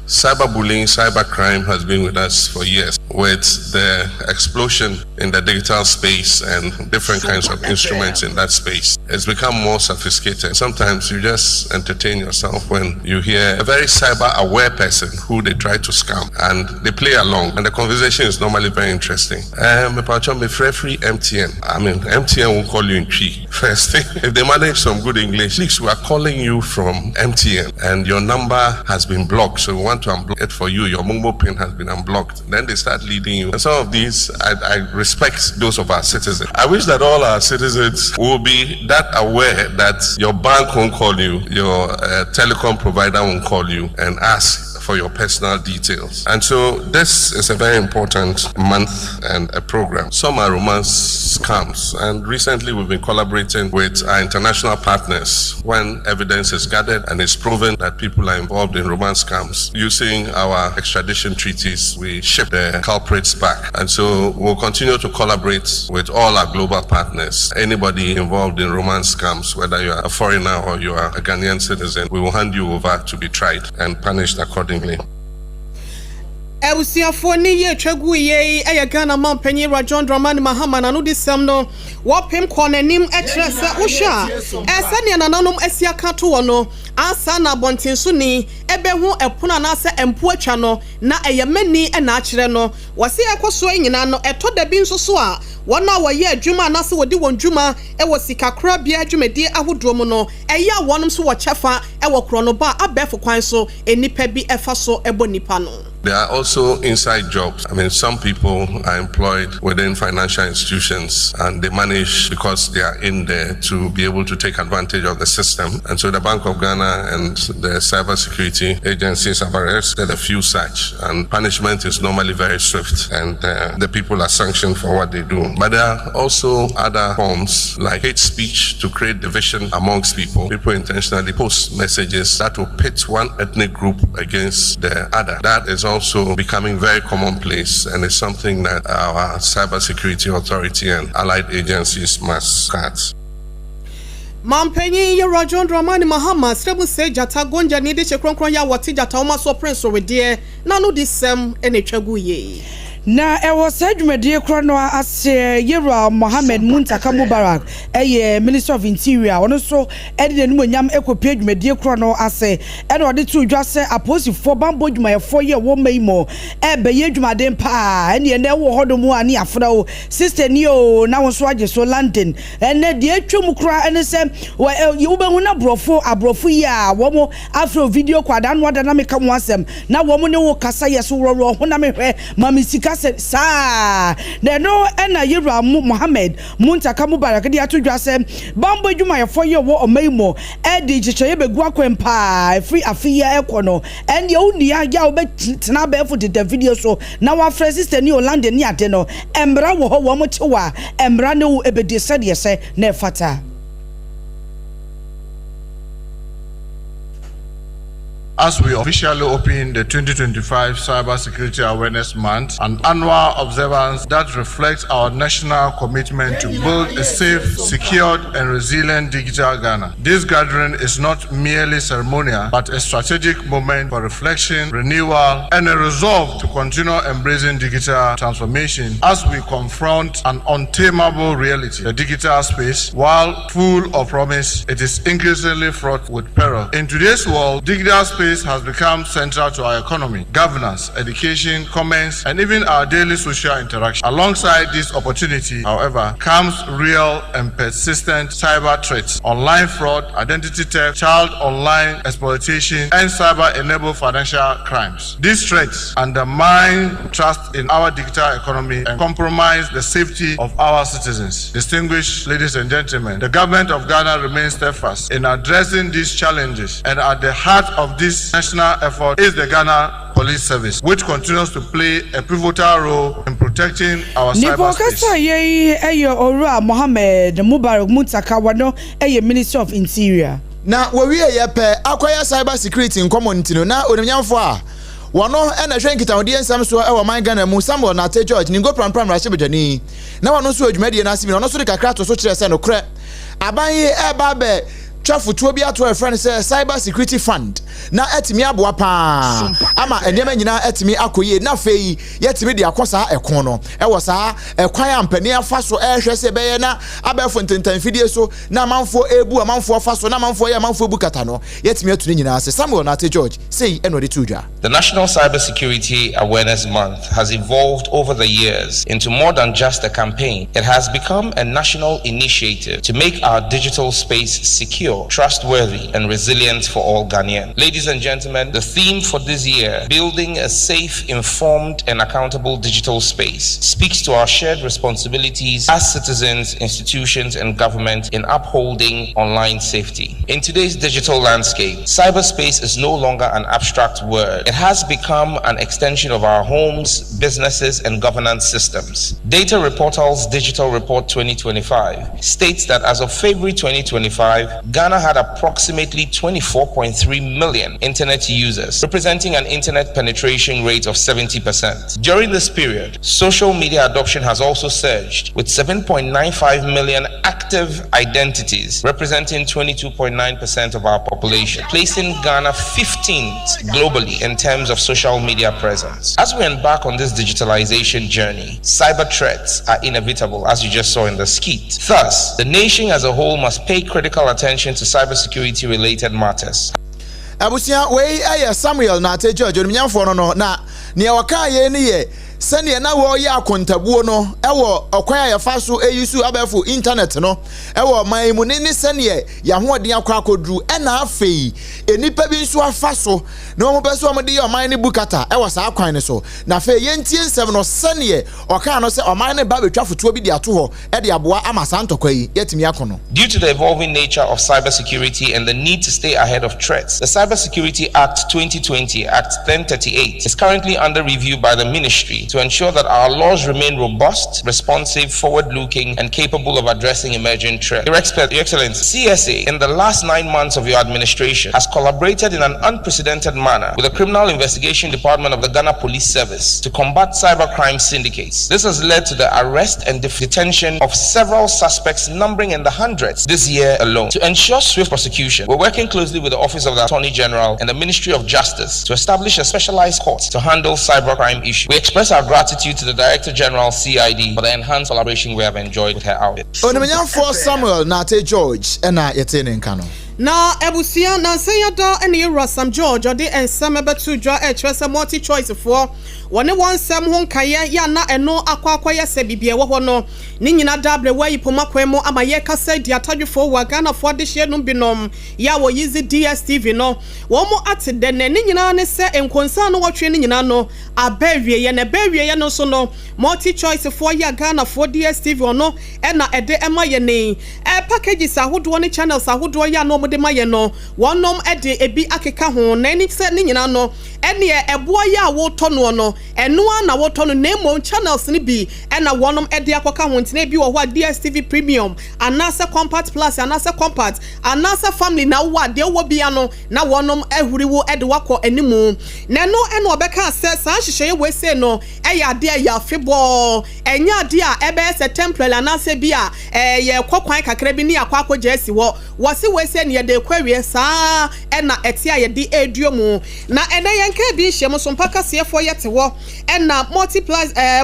Cyberbullying, cybercrime has been with us for years. With the explosion in the digital space and different kinds of instruments in that space, it's become more sophisticated. Sometimes you just entertain yourself when you hear a very cyber-aware person who they try to scam and they play along. And the conversation is normally very interesting. Free MTN. I mean, MTN won't call you in tree. First thing, if they manage some good English, we are calling you from MTN and your number has been blocked. So we want to unblock it for you. Your mobile pin has been unblocked. Then they start leading you. And some of these, I respect those of our citizens. I wish that all our citizens will be that aware that your bank won't call you, your telecom provider won't call you and ask for your personal details. And so this is a very important month and a program. Some are romance scams, and recently we've been collaborating with our international partners when evidence is gathered and it's proven that people are involved in romance scams. Using our extradition treaties, we ship the culprits back. And so we'll continue to collaborate with all our global partners. Anybody involved in romance scams, whether you are a foreigner or you are a Ghanaian citizen, we will hand you over to be tried and punished accordingly. Ewusiafo ni ye twegu ye Ghana mampanyi Rajon Dramani Mahama na no disem no wopem konanim ekire se wohwa ese ne nananom asia kato wo no ansa na bontenso ni ebehu epona na se empo atwa no na eyemani na akire no wase ekoso nyina no eto da bi nso so a wona wo ye adwuma na se wodi won dwuma ewo sikakra bia adwumadi ahodo mu no eya wonom so wo chefa ewo kro no ba abefo kwan so enipa bi efa so ebo nipa no. There are also inside jobs. I mean, some people are employed within financial institutions and they manage because they are in there to be able to take advantage of the system. And so the Bank of Ghana and the cybersecurity agencies have arrested a few such, and punishment is normally very swift, and the people are sanctioned for what they do. But there are also other forms like hate speech to create division amongst people. People intentionally post messages that will pit one ethnic group against the other. That is also becoming very commonplace, and it's something that our cybersecurity authority and allied agencies must cut. Mampenyi ye Rajon Dramani Mahama strebu se jata gonja ni de chekronkron ya wati jata oma so prince we de na no disem ene twegu ye. Na ewo sedwumedie kro no ase Yera Mohammed Muntaka Mubarak Minister of Interior ono so edde nemu nyam ekopie dwumedie kro no ase e no de to dwa se aposifo bambo dwumayefo ye wo maimo ebe ye dwumaden pa ene ne wo hodomu ani afra o sister ni o na wo so age so London ene de atwum kro ene se wo behu na abrofo ya wo mo afro video kwada no da na meka mo asem na wo mo ne wo kasa ye so ro ho na mehwe mamisika sa de no ena Yera Mohammed Muntaka Mubarak de atodwa se bambo dwumayefo ye wo omaimo e de chiche ye begu akwempa free afia ekono en ye unia ya obetena ba fu de video so na wa frɛ sister ni Orlando ni ade no embra wo ho wo mo chewa embra ne wo ebedi se de se na fata. As we officially open the 2025 Cybersecurity Awareness Month, an annual observance that reflects our national commitment to build a safe, secured, and resilient digital Ghana. This gathering is not merely ceremonial, but a strategic moment for reflection, renewal, and a resolve to continue embracing digital transformation as we confront an untamable reality. The digital space, while full of promise, it is increasingly fraught with peril. In today's world, digital space has become central to our economy, governance, education, commerce, and even our daily social interaction. Alongside this opportunity, however, comes real and persistent cyber threats, online fraud, identity theft, child online exploitation, and cyber-enabled financial crimes. These threats undermine trust in our digital economy and compromise the safety of our citizens. Distinguished ladies and gentlemen, the government of Ghana remains steadfast in addressing these challenges, and at the heart of this national effort is the Ghana Police Service, which continues to play a pivotal role in protecting our cyberspace. Ora Mohammed Mubarak Muntaka wano Minister of Interior. Na we ye pe akwaya cyber security in community no na onimnyamfo a wono na hwe nkitaode ensam so e wo man Ghana mu Samuel na te George ni go pram rahye bejani na wono so adwumade na asimi no so de kakra to so kire se no kre aban ye e ba be Trafutuo bi ato a friend say cyber security fund na etimi aboa pa ama enema nyina etimi akoye na fei yetimi de akosa ekon no ewo saa ekwan ampani afa so ehwe se beye na abefo ntentan fidie so na manfo ebu amanfo afa so na manfo ya manfo ebu kata no yetimi atuni nyina ase Samuel na te George say eno de tudwa. The National Cybersecurity Awareness Month has evolved over the years into more than just a campaign. It has become a national initiative to make our digital space secure, trustworthy, and resilient for all Ghanaians. Ladies and gentlemen, the theme for this year, Building a Safe, Informed, and Accountable Digital Space, speaks to our shared responsibilities as citizens, institutions, and government in upholding online safety. In today's digital landscape, cyberspace is no longer an abstract word. It has become an extension of our homes, businesses, and governance systems. Data Portal's Digital Report 2025 states that as of February 2025, Ghana Ghana had approximately 24.3 million internet users, representing an internet penetration rate of 70%. During this period, social media adoption has also surged, with 7.95 million active identities, representing 22.9% of our population, placing Ghana 15th globally in terms of social media presence. As we embark on this digitalization journey, cyber threats are inevitable, as you just saw in the skit. Thus, the nation as a whole must pay critical attention to cybersecurity related matters. Abusia we aye Samuel na te George onimnyamfo no na ne waka ye ne ye sene na wo ya akontabuo no ewo okwan ayefa so eyisu abefu internet no ewo man mu ne sene ya hoɔden akwakodru na afei enipa bi nso afa so na mo beso mo de ye oman ne bukata ewo saa kwan ne so na afei yentie nsɛm no sene oka no sɛ oman ne ba betwa foto bi de ato hɔ de aboa amasa ntokwa yi yetimi akono. Due to the evolving nature of cybersecurity and the need to stay ahead of threats, the Cybersecurity Act 2020, Act 1038, is currently under review by the Ministry to ensure that our laws remain robust, responsive, forward-looking, and capable of addressing emerging threats. Your Excellency, CSA, in the last 9 months of your administration, has collaborated in an unprecedented manner with the Criminal Investigation Department of the Ghana Police Service to combat cybercrime syndicates. This has led to the arrest and detention of several suspects numbering in the hundreds this year alone. To ensure swift prosecution, we're working closely with the Office of the Attorney General and the Ministry of Justice to establish a specialized court to handle cybercrime issues. We express our gratitude to the Director General CID for the enhanced collaboration we have enjoyed with her outfit. Onimnyamfo Samuel na te George na yetene nkano. Na ebusia na nsanyada ene yura Sam George ode ensem betu dwa echwese multi choice for wone wonsem ho nkaye ya na eno akwakwaya se bibie wo ho no ni nyina dable wayi pomakwemo amaye kasa di atadwefo wa Ghana for de hye no binom ya wo yizi DSTV no wo mo atede ne ni nyina ne se enkonsa no wotwe ni nyina no abawie ye na bawie ye no so no multi choice for ya Ghana for DSTV ono ena ede ema ye ne packages ahodo ne channels ahodo ya no de maye no wonom ede ebi akeka ho na ni se ni nyina no ene eboa ya wo to no eno na wo to no nemo channels ni bi ena wonom ede akoka ho ntine bi wo ho DSTV Premium anasa Compact Plus anasa Compact anasa Family na wo de wo bia no na wonom ahuriwo ede wakọ animu na no ene obeka se san hyehyeye we se no eya de ya febo enya de a ebe se temporary anasa bi a ye kwakwan kakra bi ni akwakọ jesi wo se we se ne de kwawie saa ena etia ye de eduo mu na ene yenka bi hyem so mpaka sefo yete wo ena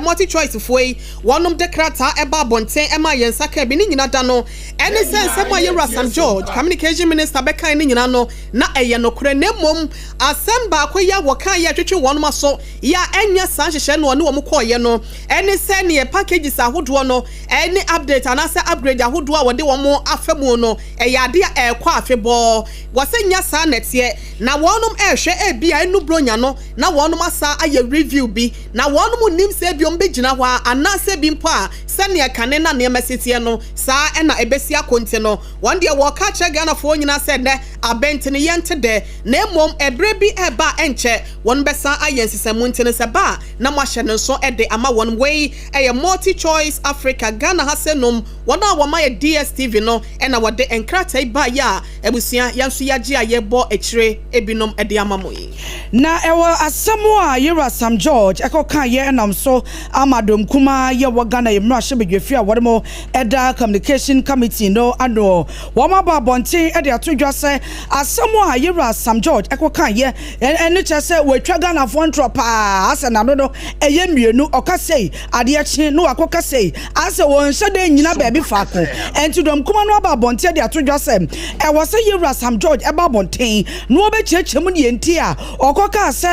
multi choice foi wonom de krata eba bonten ema yensa ka bi ni nyina da no ene sense mo ye Sam George communication minister beka ni nyina no na eye no kure na mom asem ba akoya wo kan ye twetwe wonom aso ya enya san hyehye no ne wo koye no ene se ne packages ahodo no ene update anase upgrade ahodo a wo de wo mo afemu no eye ade a ekwa afebo wo se nya san netie na wonom ehwe ebia enu bronya no na wonom asa aye review bi na wonom nim se bi ombegina ho anase bi mpo a se ne kane na ne mesetie no saa ena ebesi akonte no one day wo ka che Ghana fo nyina se ne abentene yente de na emom ebre bi eba enche won besa ayensesemu ntene se ba na mahye ne so ede ama won wey eye multi choice Africa Ghana hasenum wona a woma ye DSTV no ena wode enkrata ba ya ebusia yanso yaje ayebo ekire ebinom ede amamoyi na ewo asemo a yera Sam George ekoka ye enam so amadom kuma ye wo Ghana ye mra hye bedwefi a wodemo eda communication committee no ano woma ba bonten ede atodwa se asemo a yera Sam George ekoka ye ene chese wetwa Ghana fo ntropa ase na no eye mienu okasei ade achi no akoka sei ase won hyede nyina ba bi faako entudom kuma no ba bonten ede atodwa se ewo se yera Sam George eba bonten no obechechemu ne enti a okoka se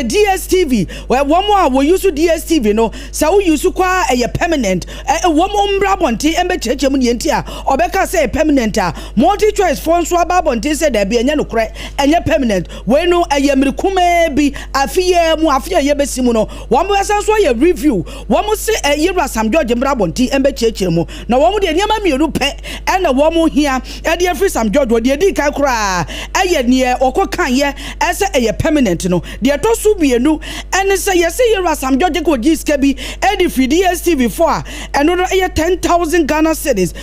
DSTV womo a wo use DSTV no se wo use kwa permanent womo mbra bonten embechechemu ne enti a obeka se permanent a multi choice for so aba bonten abonte say there be enye no kure enye permanent we no ayemrikume bi afie ye besimu no wo mo asanso ye review wo mo se yewura Sam George mbra abonte embe chechire mu na wo mo de niam mienu pe na wo mo hia e de free Sam George wo de di kai kura aye ne okokan ye ese eye permanent no de to su bienu ene se ye se yewura Sam George ko giska bi e de free DSTV 4 eno no eye 10,000 Ghana cedis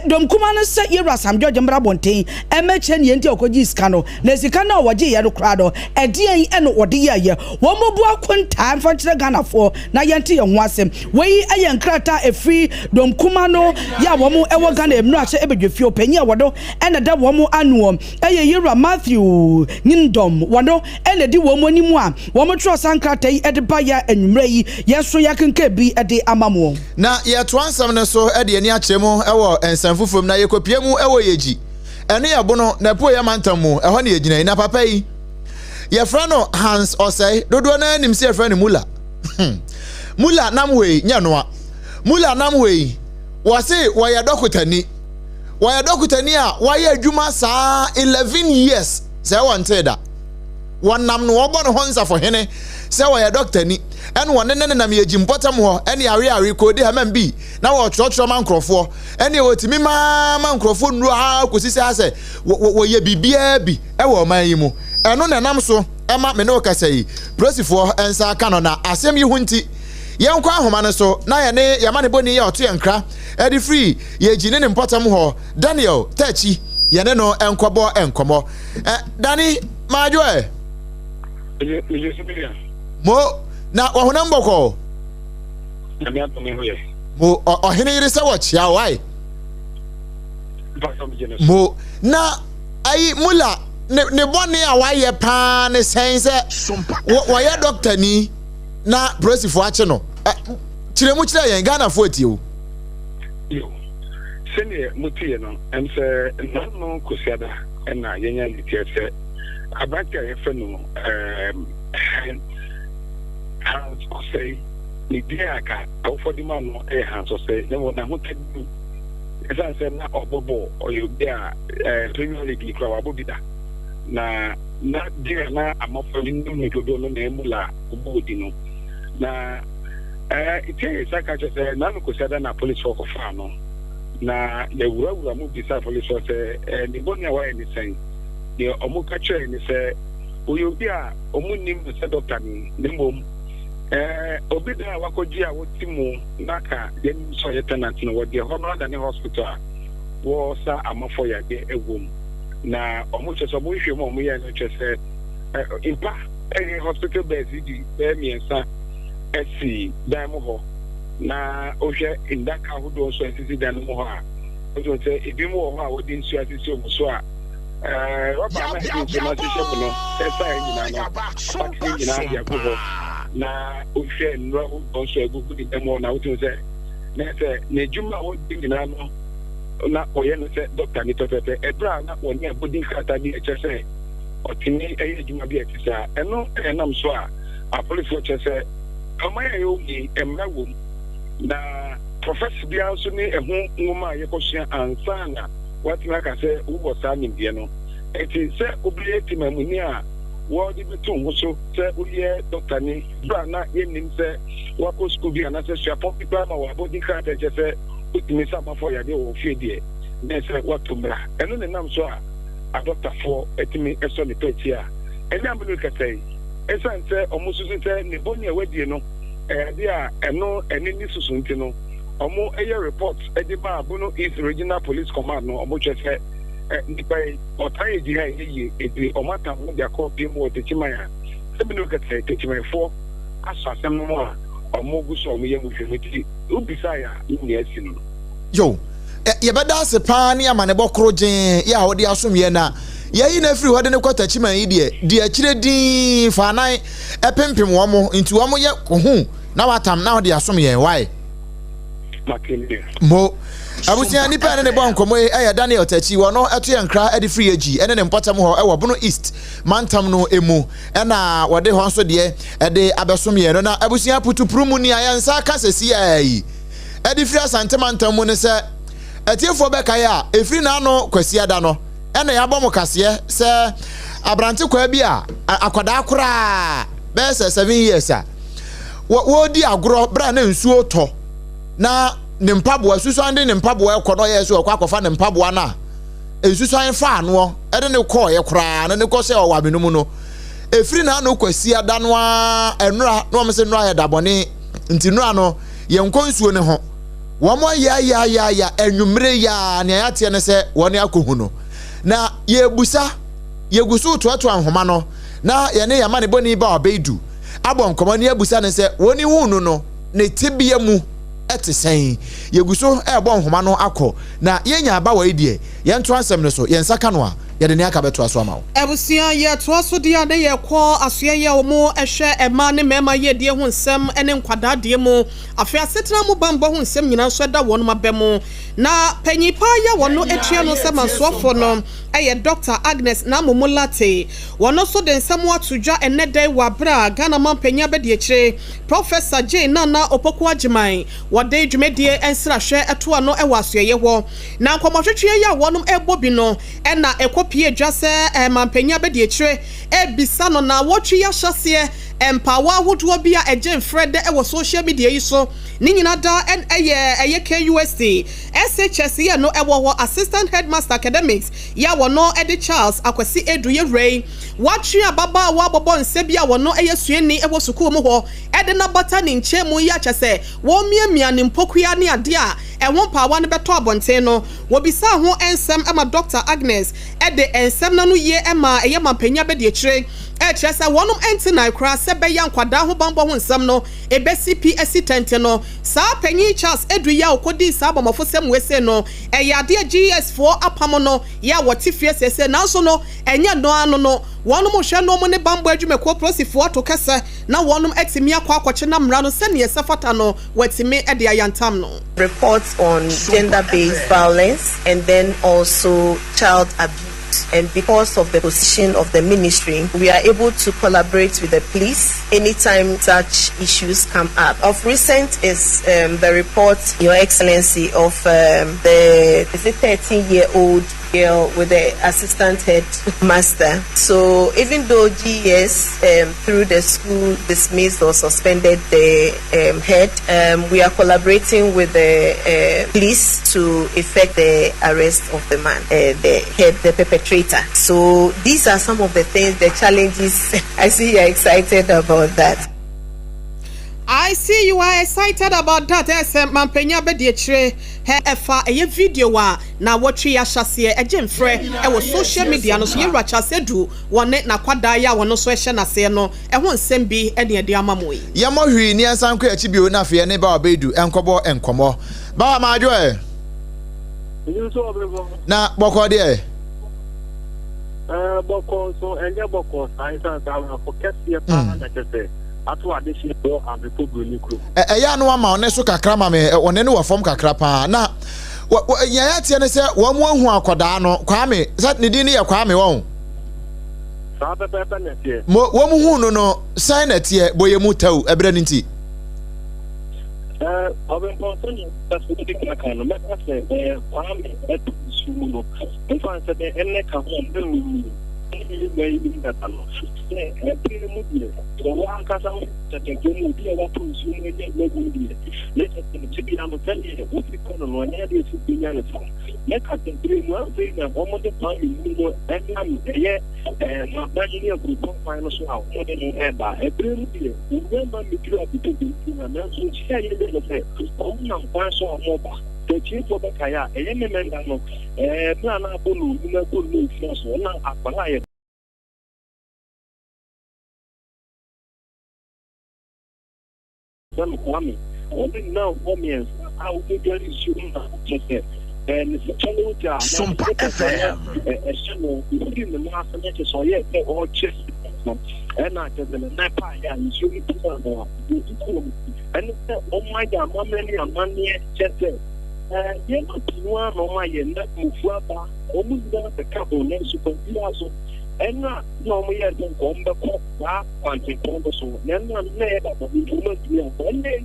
dom kuma no se yewura Sam George mbra abonte emeche ne enti okogi sika no na sika na woje ye do kra do e de ene wode ye wo mo bu akonta mfa kire Ghana fo na yente ye ho asem we aye nkrata efri dom kuma no ya wo mo ewo Ghana emnu ache ebedwefio panyi wodo ene da wo mo anuom eye yewura Matthew Nyindom wodo ene di wo mo nimu a wo mo tro sankrata yi ede ba ya enwumre yi yeso yakenka bi ede amamo na ye to ansam ne so ede ani akyeremu ewo ensanfufom na yekopiemu ewo yeji ene yabo no na po yamantamu eho na yegina na papa yi ye fra no Hans Osei dodo na anim se fra ne Mula Mula namwe nyanoa Mula namwe wase waya dokutani a waya adwuma saa 11 years se wanteda wannam no obo no honsa for hene se waya doctor ni ene wonne ne nam yeji mpotam ho ene awe kodi ha man bi na wo trotro man krofo ene wotimi ma nkrofo nru ha kosisi ase wo ye bibia bi e wo man yi mu eno na nam so ema me no kasai prosifo ensa aka no na asem yi hunti yenkwa ahoma ne so na ye ne yamane boni ye oto yenkra edi free ye gine ne mpotam ho Daniel Tachi ye ne no enkobo enkomo Dani majo mo na ohuna mboko mo Oheneyere se wachia why mo na ai Mula ne boni a waye pa ne sense wo ye doctor ni na prosifo ache no kiremu kire yen Ghana fo tie yo sene mutie no em se no kosiada na yenya litie se abaka ye fe no Hans Osei ni dia ka ofodi ma no Hans Osei ne wona ho tadi esa se na obobo oyo bia Premier League kwa wabobida na dia na amafodi ni dodo no na emula obodi no na itie saka chese na kosiada na police for fa no na le wura mu bisa police for se ni bonia wa ni sen ni omuka chere ni se oyobi a omunim se doctor ni mbom obida wakoji a wotimu naka yen so ye tenant no wodi hono da ni hospital wo sa amafo ya de egwom na omuche so mo hwe mo ye no chese impa hospital beds di be miensa esi dan mo ho na ohwe indaka hodo so esi dan mo ho a ojo se ebi mo ho a wodi nsu asisi omuso a roba na esi na se no esa nyina no pakini nyina ya go ho na ohwe nro ho so egugu di demo na ojo se na se ne juma wodi nyina no na oye no se doctor ni to pepe ebra na woni abodi kata ni echese otini eye juma bi etisa eno enam so a police chese amaya yo ni emrawo na professor bia so ni ehu ngoma yekosua ansana watina ka se ubo sa nimbie no eti se obiye timamuni a wodi betu nso se uye doctor ni bra na yenim se wako school bia na se sua popular ma wabodi kata chese utimi sa mafo ya de wo fiedie na se watumbra eno ne nam so a doctor for etimi eso ni peti a eni amunu ka sei esan se omususu se ne boni ewedie no dia eno enini susunti no omo eye report edi ba abuno East Regional Police Command no omo chese nipa otaye di ha ye edi omata mo dia ko bi mo techimaya sebinu ka sei techimaya asasem no a omo guso omo ye muhwemiti ubisa ya ni asinu yo ye beda se pa ne amane bokro gen ya hodi asomye na ye na free hodi ne kwata chima yi de akire din fa nan epempem wo mo nti wo mo ye kohu na watam na hodi asomye why mo abusia nipa ne bo nkomo e Daniel Tachi wo no eto ye nkra edi free agi ene ne mpatam ho e wo bono East mantam no emu na wode ho nso de ede abesomye no na abusia putupru ni ayansa kasesi ai edi free asante mantam mu ne se etiefo beka ya efiri na no kwasiada no ena ya bɔ mo kaseɛ sɛ abrante kwa bi a akwadaa kora bɛsɛ 7 years a wo di agorɔ bra na nsuo tɔ na ne mpaboa susuan de ne mpaboa ekɔ no yɛ so akɔfa ne mpaboa na esusuan fa ano ɛde ne kɔ yɛ kora na ne kɔ sɛ ɔwa benum no efiri na no kwasi ada no a enura no ɔmse nura yɛ dabɔne nti nura no yɛ nkɔ nsuo ne ho wɔn ya enwumre ya ne ayate ne sɛ wɔn akɔhu no na yegusu toato anhoma no na ye ne yama ne boni ba obeidu abɔ nkɔmɔ ne abusa ne sɛ wɔn hu no ne tibia mu ɛte sɛn yegusu ɛbɔ nhoma no akɔ na yenya aba wɔ idie yɛnto asɛm ne so yɛnsaka no a yɛde ne aka bɛto aso ama wo ebusia yɛ to aso dia ne yɛ kɔ asoɛ yɛ omo ɛhwɛ ɛma ne mɛma yɛ die ho nsɛm ɛne nkwadaa die mu afɛ asetena mu bambɔ ho nsɛm nyina so da wɔn ma bɛ mu na panyipa yɛ wɔn no etua no sɛ mansoafo no ɛyɛ Dr. Agnes na momolate wɔn so de nsɛm ato dwa ɛnɛ dɛ wɔ abra Ghana man panya bɛ die kyerɛ Professor J Nana Opoku Agyeman wɔde dwumadie ɛnsrahwɛ ɛto ano ɛwɔ asoɛ yɛ hɔ na nkɔmɔtwetwe yɛ wɔn ɛbɔ bi no ɛna ɛkɔpie dwa sɛ man panya bɛ die kyerɛ ɛbisa no na wɔtwe yɛ hyɛseɛ empawa ahodoɔ bi a ɛgye mfrɛ dɛ ɛwɔ social media yi so ne nyina da ɛyɛ KUST SHS yɛ no ɛwɔ hɔ Assistant Headmaster Academics yɛ wɔ no ɛde Charles Akwasi Edu yɛ Ray watwe ababa wa bɔbɔ nse bi a wɔ no ɛyɛ suani ɛwɔ sukuu mu hɔ ɛde na bata ne nkyɛn mu yɛ akyɛ sɛ wɔn miamia ne mpokua ne ade a ɛho mpawa no bɛtɔ abɔnten no wɔbisa ho nsɛm ɛma Dr. Agnes ɛde nsɛm na no yie ɛma ɛyɛ mampanya bɛde akyire ɛkyerɛ sɛ wɔnom ɛnte na akora sɛ bɛyɛ nkwadaa ho bambɔ ho nsɛm no ɛbɛsi pi tente no saa panyin Charles Edu yɛ a okodi saa bɔmɔfo sɛm wese no ɛyɛ adeɛ GS foɔ apam no yɛ a wɔte fie sɛsɛ nanso no ɛnyɛ no ano no wɔnom hwɛ no mo ne bambɔ adwumakuo prosifoɔ to kɛsɛ na wɔnom ɛtumi akɔ akɔkye na mmara no sɛneɛ sɛfata no wɔatumi ɛde ayantam no reports on gender-based violence and then also child abuse. And because of the position of the ministry, we are able to collaborate with the police anytime such issues come up. Of recent is the report, Your Excellency, of the 13-year-old girl with the assistant headmaster. So even though GS through the school dismissed or suspended the head, we are collaborating with the police to effect the arrest of the man, the head, the perpetrator. So these are some of the things, the challenges. I see you are excited about that. I see you are excited about that. Mampenya bedi ekyire he efa eye video wa na wotwe ya hyase eje mfrɛ ɛwɔ social media no so ye rachase du wone na kwada ya wono so ɛhye nase no ɛho nsɛm bi ɛne ɛde amamo yi ye mo hwi ni ansan kɔ akyi bio na afɛ ne ba obedu enkɔbɔ enkomo ba ma adwo na bɔkɔ de bɔkɔ so enye bɔkɔ science and for kɛseɛ pa na kɛseɛ ato adesi do abepo broni kro ɛya no ama one so kakra ma me one ne wɔ fam kakra pa na yaya tie ne sɛ wo mu ahu akodaa no Kwame sɛ ne din ne yɛ Kwame wɔn saa bɛbɛ na tie wo mu hu no sign na tie boye mu taw ebre ne nti Obrempong so ni specific kan no me ka sɛ Kwame etu su no mfa sɛ de enne ka ho ndemu ni mai ni da no ɛpere mu die wɔn ankasa tɛtɛtɛ mu bi a wɔto nsu mu nyɛ lɛgu die lɛtɛ tɛ bi na mo sɛdeɛ wofi kɔ no ɔnyɛ de su bi nya ne fa lɛka tɛtɛtɛ mu afei na wɔn de pa mi mu ɛnam ɛyɛ ma ba ni agrupo kwan no so a wɔn de no ɛba ɛpere mu die wɔn ba mi kira bi bi na nanso kyia yɛ de sɛ wɔn nam kwan so a wɔn ba tɛtɛ fo bɛka ya ɛyɛ me mɛnda no bra na abɔ no mu na kɔ no fi so na akpala yɛ Kwame, only now women how they get issue and Sompa FM. A channel in the last minute so yet they all chest and I just in the Napa and you and oh my god, many a money chest yeah, one on my end that move almost down the couple next to so and not normally I don't come back up on the corner so then I'm never but we do not be one day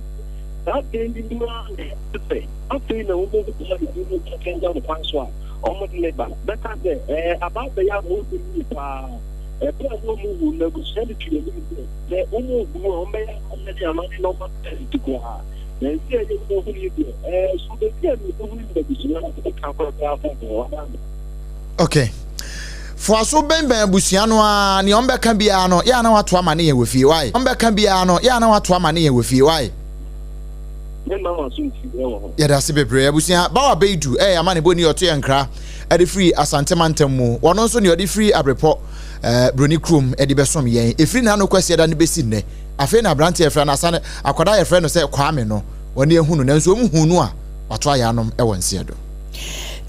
that day in the after you know we can down the password almost labor. Better there. About the young movie, a person who negotiated to the only woman and the amount to go. Then see, I don't know who you do. So the okay. For so ben busiano a ne ombe ka bia no ya na wato amane ye wefie why ombe ka bia no ya na wato amane ye wefie why ya da se bebre busia ba wa beidu amane boni oto ye nkra e de free asante mantem mu wono nso ne odi free abrepo broni krum e de besom yen e free na no kwase da ne besi ne afi na brante e fra na asane akoda ye fra no se kwame no woni ehunu na nso mu hunu a wato ayanom e wonse do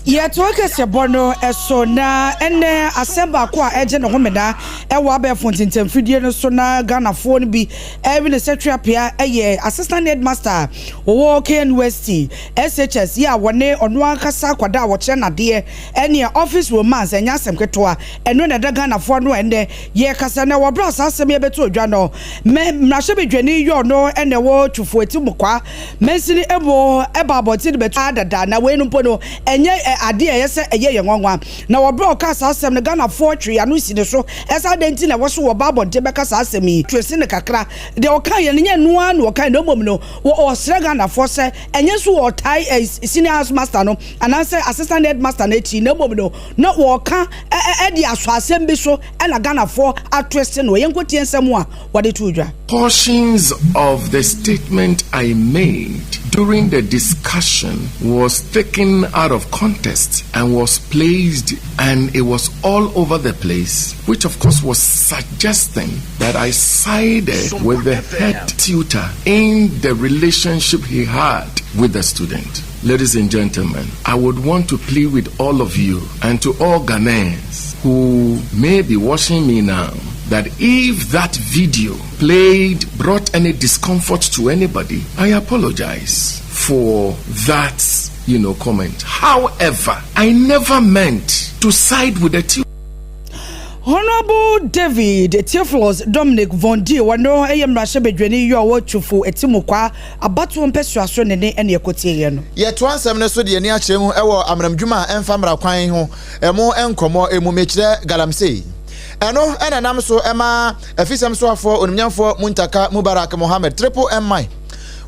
Yetoke sebono eso na ene asemba kwa eje no homeda e wa be fontintem fidie no so na Ghana phone bi every secretary apia eye assistant headmaster wo KNUST SHS ya wone ono akasa kwada wo kire nade ene office romance enya asem ketoa eno na da Ghana phone no ende ye kasa na wo bra asem ye beto odwa no me mrahye bedwani yo no ene wo twufo eti mukwa mensini ebo eba aboti de beto adada na we no mpo no enye ade yese eye yenwanwa na wo bro kasa asem ne Ghana fortry anu si ne so esa denti na wo so wo babon te be kasa asem yi twese ne kakra de o kan ye ne nua na o kan no mom no wo sre Ghana force enye so wo tai senior house master no ananse assistant headmaster na chi na mom no na wo kan e de aso asem bi so e na Ghana for atwese no yenkoti ensem a wo de tudwa. Portions of the statement I made during the discussion was taken out of context and was placed, and it was all over the place, which of course was suggesting that I sided with the head tutor in the relationship he had with the student. Ladies and gentlemen, I would want to plead with all of you and to all Ghanaians who may be watching me now, that if that video played brought any discomfort to anybody, I apologize for that, comment. However, I never meant to side with the two. Honorable David Theophilus Dominic Von D wano mrahye bedwani yo wo twufo etimukwa abato mpesuaso ne ene ekotie no ye to ansem ne so de ani akire mu ewo amramdwuma emfa mra kwan ho emo enkomo emu mekire galamsey eno ena nam so ema afisem so afo onimnyamfo Muntaka Mubarak Mohammed triple MI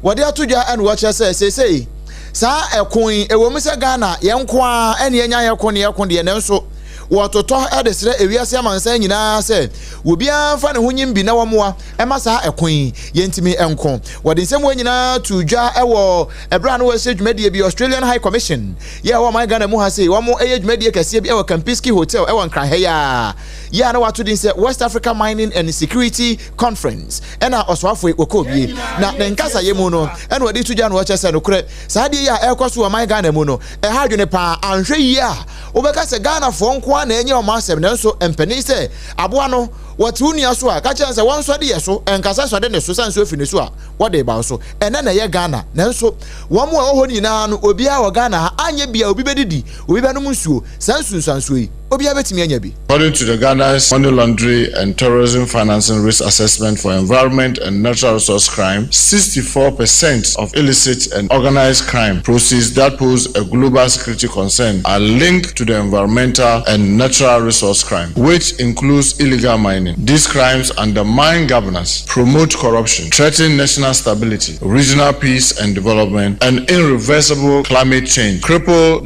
wode atodwa ene wo kire sei sa ekon ewo mu se Ghana yenko a ene enya yekon de ne nso wototo edesre ewiase amansan nyina se obia fa ne hunyim bi na womoa emasa ekon yentimi enko wode nsem nyina tudwa ewo ebra na wase dwumade bi Australian High Commission ye wo my Ghana mu ha se womo eye dwumade kase bi ewo Campiski Hotel ewo Nkranheya ya na wato din se West Africa Mining and Security Conference ena oswafo okobie na nkasa yemu no ena wode tudwa na wo chese no kure saade ya ekoso wo my Ghana mu no ha dwene pa anhwe yi a obeka se Ghana fo nko na enye o masem nanso empani se aboa no watu nia so a ka chense won so de yeso enkasa so de ne so sanso afi ne so a wode ba so ene na ye Ghana nanso wo mo ho nyina no obi a wo Ghana ha anye bia obi bedidi obi be no nsuo sanso yi obi abetimi anya bi. According to the Ghana's Money Laundering and Terrorism Financing Risk Assessment for Environment and Natural Resource Crime, 64% of illicit and organized crime proceeds that pose a global security concern are linked to the environmental and natural resource crime, which includes illegal mining. These crimes undermine governance, promote corruption, threaten national stability, regional peace and development, and irreversible climate change, cripple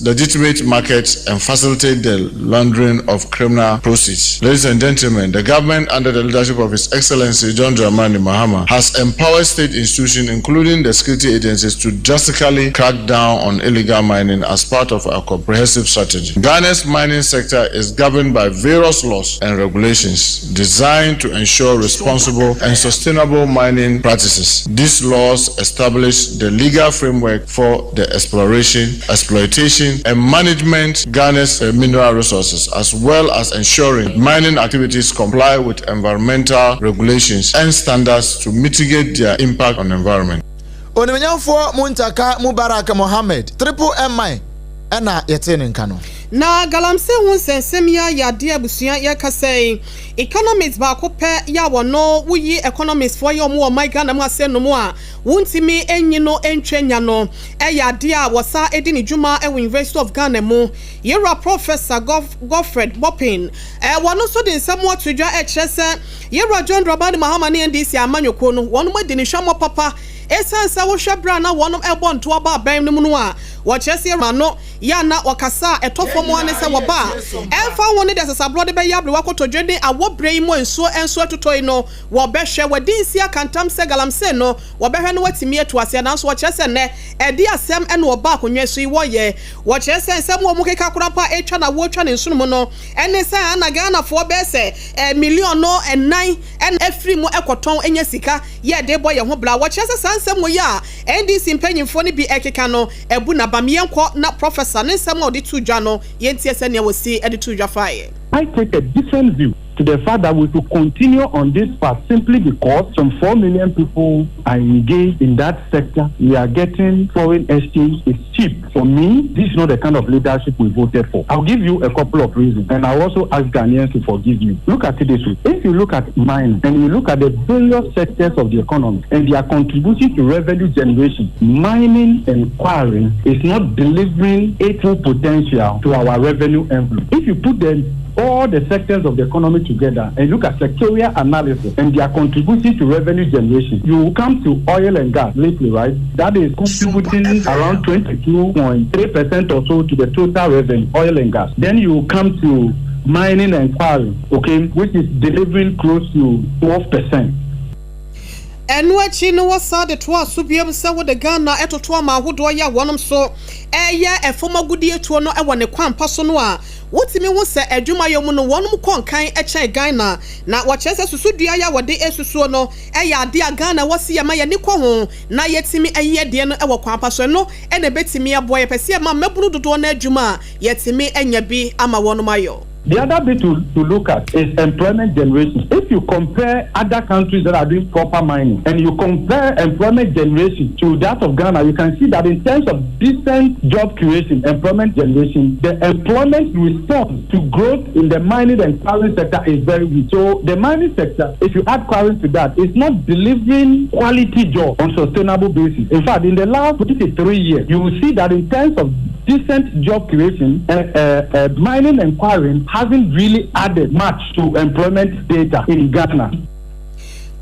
legitimate markets, and facilitate the laundering of criminal proceeds. Ladies and gentlemen, the government under the leadership of His Excellency John Dramani Mahama has empowered state institutions, including the security agencies, to drastically crack down on illegal mining as part of our comprehensive strategy. Ghana's mining sector is governed by various laws and regulations designed to ensure responsible and sustainable mining practices. These laws establish the legal framework for the exploitation, and management of Ghana's mineral resources, as well as ensuring mining activities comply with environmental regulations and standards to mitigate their impact on the environment. Onimnyamfo Muntaka Mubarak Mohammed triple MI ɛna yɛte ne nka no na galamse hu nsensem ya yade abusua ya kasai economics ba ko pe ya wono wuyi economics for yo mo my Ghana mu ase no mu a wuntimi enyi no entwenya no yade a wosa edi ne dwuma e University of Ghana mu yera professor Godfred Bopin wono so de nsem otudwa kyerese yera John Robert Mahama ne NDC amanyoko no wono mo de ne hwamo papa esansa wo hwebra na wono ebo nto aba ban no mu no a wo kyerese yera no ya na wakasa etofo mo ane se woba emfa woni de sasabro de be yabre wakotodwe de awobre mo enso atotoi no wo behwe wadinsi akantam se galamse no wo behwe no watimi atuase na so wo kyerese ne edi asem ene wo ba akonwa so wo ye wo kyerese nsem wo mu keka kura pa etwa na wo twa ne nso no no ene sa ana Ghana fo be se million no ennan en efri mu ekoton enya sika ye de boy ho bla wo kyerese sansem wo ya NDC mpanyimfo ne bi ekeka no ebu na bamyenko na professor ne nsem odi tudwa no yentie se ne wo si edi tudwa fae. I take a different view to the fact that we should continue on this path simply because some 4 million people are engaged in that sector. We are getting foreign exchange. It's cheap. For me, this is not the kind of leadership we voted for. I'll give you a couple of reasons, and I'll also ask Ghanaians to forgive me. Look at it this way. If you look at mining and you look at the various sectors of the economy and their contribution to revenue generation, mining and quarrying is not delivering its full potential to our revenue envelope. If you put all the sectors of the economy together and look at sectorial analysis and their contribution to revenue generation, you will come to oil and gas lately, right? That is contributing around 22.3% or so to the total revenue, oil and gas. Then you will come to mining and quarrying, okay, which is delivering close to 12%. Enwachi no wasa de to asubiem se wo de Ghana etoto ama ahodo ya wonom so efoma gudie to no ewo ne kwampa so no a wotimi wo se adwuma yom no wonom konkan eche Ghana na wo kyese susudua ya wode esusuo no ade a Ghana wasi ya ma ye ne ko ho na yetimi eye de no ewo kwampa so no ene betimi aboye pese ma mebunu dodo na adwuma yetimi enya bi ama wonom ayo. The other bit to look at is employment generation. If you compare other countries that are doing proper mining and you compare employment generation to that of Ghana, you can see that in terms of decent job creation, employment generation, the employment response to growth in the mining and quarrying sector is very weak. So the mining sector, if you add quarrying to that, is not delivering quality jobs on sustainable basis. In fact, in the last 3 years, you will see that in terms of decent job creation, mining and quarrying hasn't really added much to employment data in Ghana.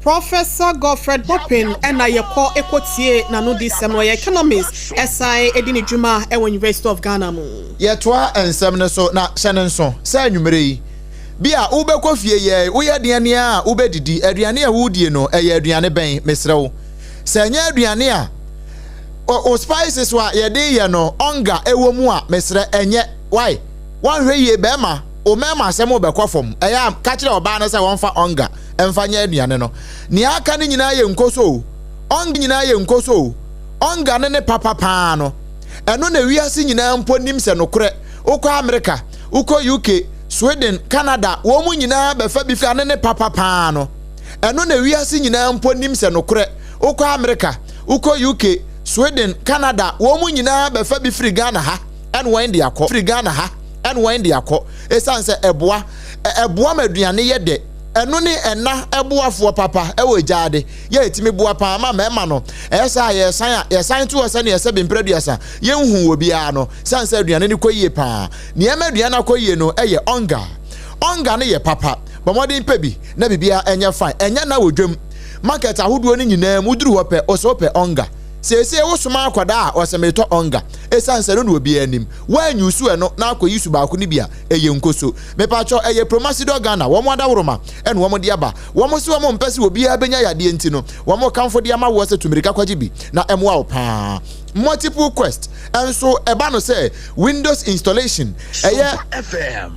Professor Godfred Bopin and Ayako Ekotie Nano di Semwa economists SI Edini Juma Ewa University of Ghana mu. Yetwa ensem so na hyene nso sa nwumere yi bia ube kofie ye wo ye aduane a ube didi aduane a wo die no eye aduane ben mesrewo sa nya aduane a o spices wa ye de ye no onga ewo mu a mesre enye why wan hwe ye be ma o mema asem obekofom eya ka kire oba no se wonfa onga emfa nya aduane no ni aka ni nyina ye nkoso onga nyina ye nkoso onga ne papa pa no eno na wiase nyina mpo nim se no kore ukọ America ukọ UK Sweden Canada wo mu nyina befa bi fa ne papa pa no eno na wiase nyina mpo nim se no kore ukọ America ukọ UK Sweden Canada wo mu nyina befa bi free Ghana ha en wan de akọ free Ghana ha en wan de akọ esanse eboa maduane ye de eno ne ena eboafo papa ewo jaade ye etimi boa pa ma mema no esa ye san to ose ne ese bempreduasa ye hu obi a no sanse aduane ne koyie pa ne maduane akoyie no eye onga ne ye papa bomodin pebi na bibia enye fine enya na wodwam market ahodo ne nyina muduru hope osope onga sese wo soma akwada a osemeto onga esanse no obi anim wanyusu eno na akoyisu ba ko ne bia eye nkoso mepacho eye promasido Ghana wo mo adawroma eno wo mo de aba wo mo se wo mo mpese obi abenya yade enti no wo mo kamfo de ama wo se tumirika kwaji bi na emwa wo pa multiple quest and so eba no say Windows installation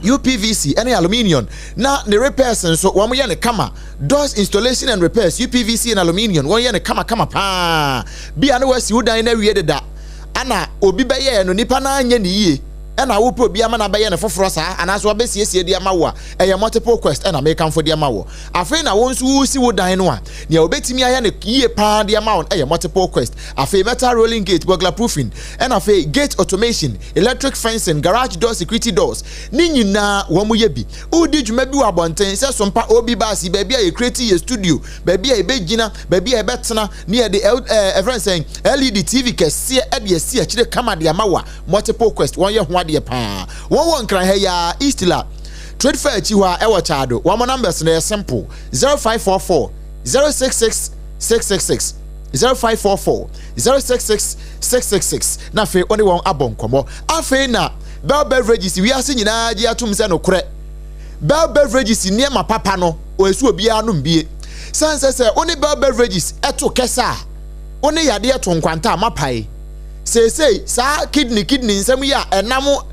UPVC any aluminium na the repairs and so wo mo ye ne kama doors installation and repairs UPVC and aluminium wo ye ne kama pa bia na wasi udan na wie deda ana obi beye no nipa na anya ne yie ɛna wo pro bia ma na bɛyɛ ne foforo saa anaso wabɛsiesie de ama wo a ɛyɛ multiple quest ɛna make for de ama wo afei na wo nso wo si wo dan no a nea obetimi ayɛ ne yie pa de ama wo ɛyɛ multiple quest afei metal rolling gate burglar proofing ɛna afei gate automation electric fencing garage door security doors ni nyina wo mo yɛ bi udi dwuma bi wa bonten sɛ sompa obi baasi baabi a yɛ create yɛ studio baabi a yɛbɛgyina baabi a yɛbɛtena ne yɛ de everyone saying LED TV kɛseɛ ɛde yɛsi akyire kama de ama wo multiple quest wɔn yɛ ho adeɛ pa wɔn wɔ nkran ha ya Eastla trade fair chi hɔ a ɛwɔ Chado wɔn numbers no yɛ simple 0544 066 666 0544 066 666 na afei oni wɔn abɔ nkɔmɔ afei na Bell Beverages wi ase nyinaa gye atum sɛ no korɛ Bell Beverages nneɛma papa no oesu obiara no mbie sanse sɛ oni Bell Beverages ɛto kɛsa oni yade ɛto nkwanta amapae say sa kidney nsɛm yi a ɛnam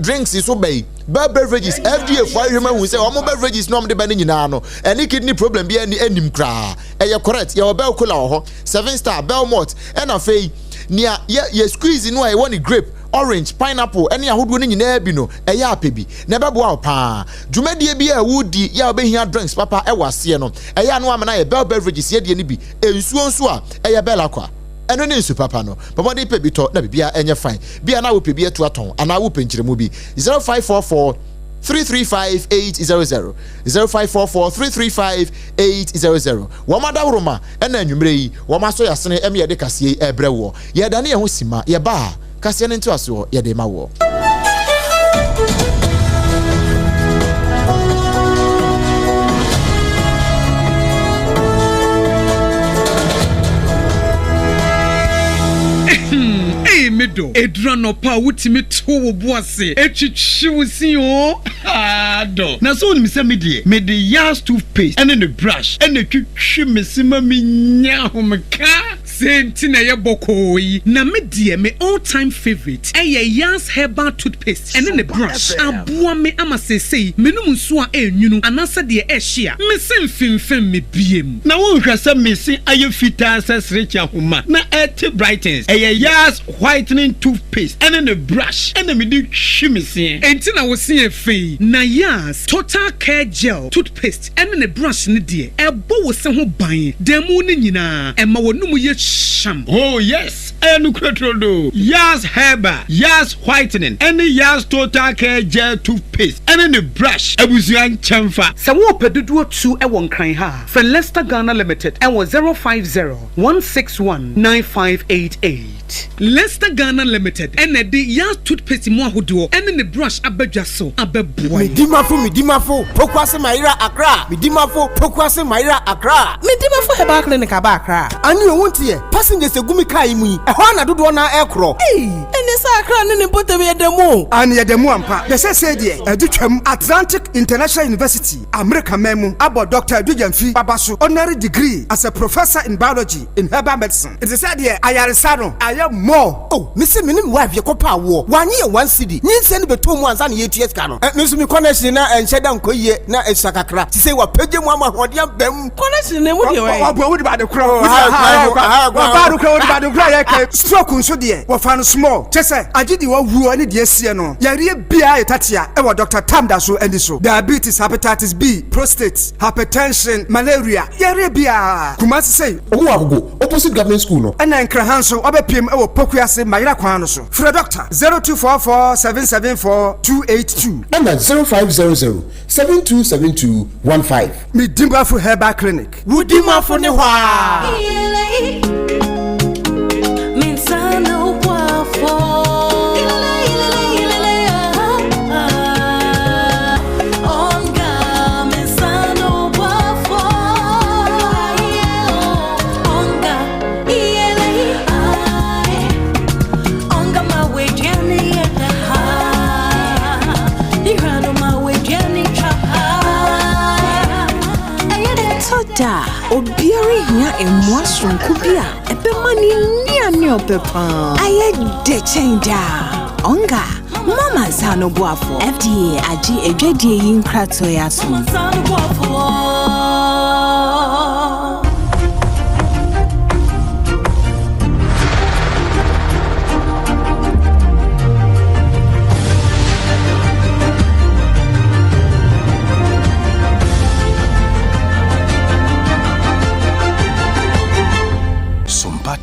drinks so bɛyi Bell Beverages FDA for ahwema hu sɛ ɔmo beverages no ɔmo de ba ne nyinaa no ɛne kidney problem bi anim kraa ɛyɛ correct yɛ Bell Cola wɔ hɔ 7 star Bell Malt ɛna fei nia ye squeeze no a ɛwɔ ne grape orange pineapple ɛne ahodoɔ no nyinaa bi no ɛyɛ apɛ bi na ɛbɛboa wo paa dwumadie bi a wodi yɛ obehia drinks papa ɛwɔ aseɛ no ɛyɛ ano amana yɛ Bell Beverages yɛ die ne bi ensuo nso a ɛyɛ Bell Aqua ɛno ne nsu papa no bɔbɔde pɛ bi tɔ na bibia ɛnyɛ fine bia na wo pɛ bi etu atɔn ana wo pɛ nkyeremu bi 0544 335 800 0544 335 800 wɔmada woroma ɛna anwumre yi wɔma so yasene ɛme yɛde kaseɛ ɛbrɛ wo yɛda ne yɛ ho sima yɛba kaseɛ ne nto aso yɛde ma wo Medo edrano pa wutimi to wo boase etwitwi wusi o do na so nim se me de yas toothpaste ene ne brush ene twitwi mesima minya homka senti na ye bokoyi na me de me all time favorite yas herbal toothpaste ene ne brush aboa me ama sesei menum nso a enwunu anasa de ehia me semfimfem me biem na wo hwese me se aye fita sesrecha homa na et brightens yas whitening toothpaste and a brush and a midi shimisi entina wo se afei na yas total care gel toothpaste and a brush ne de ebo wo se ho ban demu ne nyina ema wonum ye sham oh yes enu kretrodo yas herbal yas whitening and yas total care gel toothpaste and a brush abusuan chamfa se wo pedudu tu e won kran ha for Leicester Ghana Limited and was 050 161 9588 Leicester Ghana Limited and the yas toothpaste mo ahodo and the brush abadwa so abeboy midimafo pokwase maira akra midimafo pokwase maira akra midimafo heba clinic aba akra ani wontie passengers egumi kai mu ehwa na dodo na ekro ene sa akra ne potem yedemu ani yedemu ampa de se de edutwam Atlantic International University America memu abo Dr. Adujamfi babaso honorary degree as a professor in biology in herbal medicine it is said here ayaresa no aye more oh misi minim wife yekopa wo wanye one city nyinse ne beto mu ansa ne yetu ska no nso mi connection na enhyeda nkoyie na esakakra ti sei wa page mu amahode bam connection ne mu de we obo wo de ba de kro wa ba do kro wo de ba de kro ye ka stroke nso de wo fa no small chese agidi wo wuo ne de asie no yare bia etatia e wo Dr. Tamda so andi so diabetes hepatitis B prostate hypertension malaria yare bia kumasi sei owo agogo opposite government school no ena nkra hanso obepiem e wo pokuase mayira kwan no so for doctor 0244 774 282 and 0500 727215 Midimafo Herbal Clinic Wudimafo ne hwa Minsano wafo da obiari hia emotion kubia ebemani ni opepa aye de change onga mama sano boafo FDA agi edwadie yin krato ya so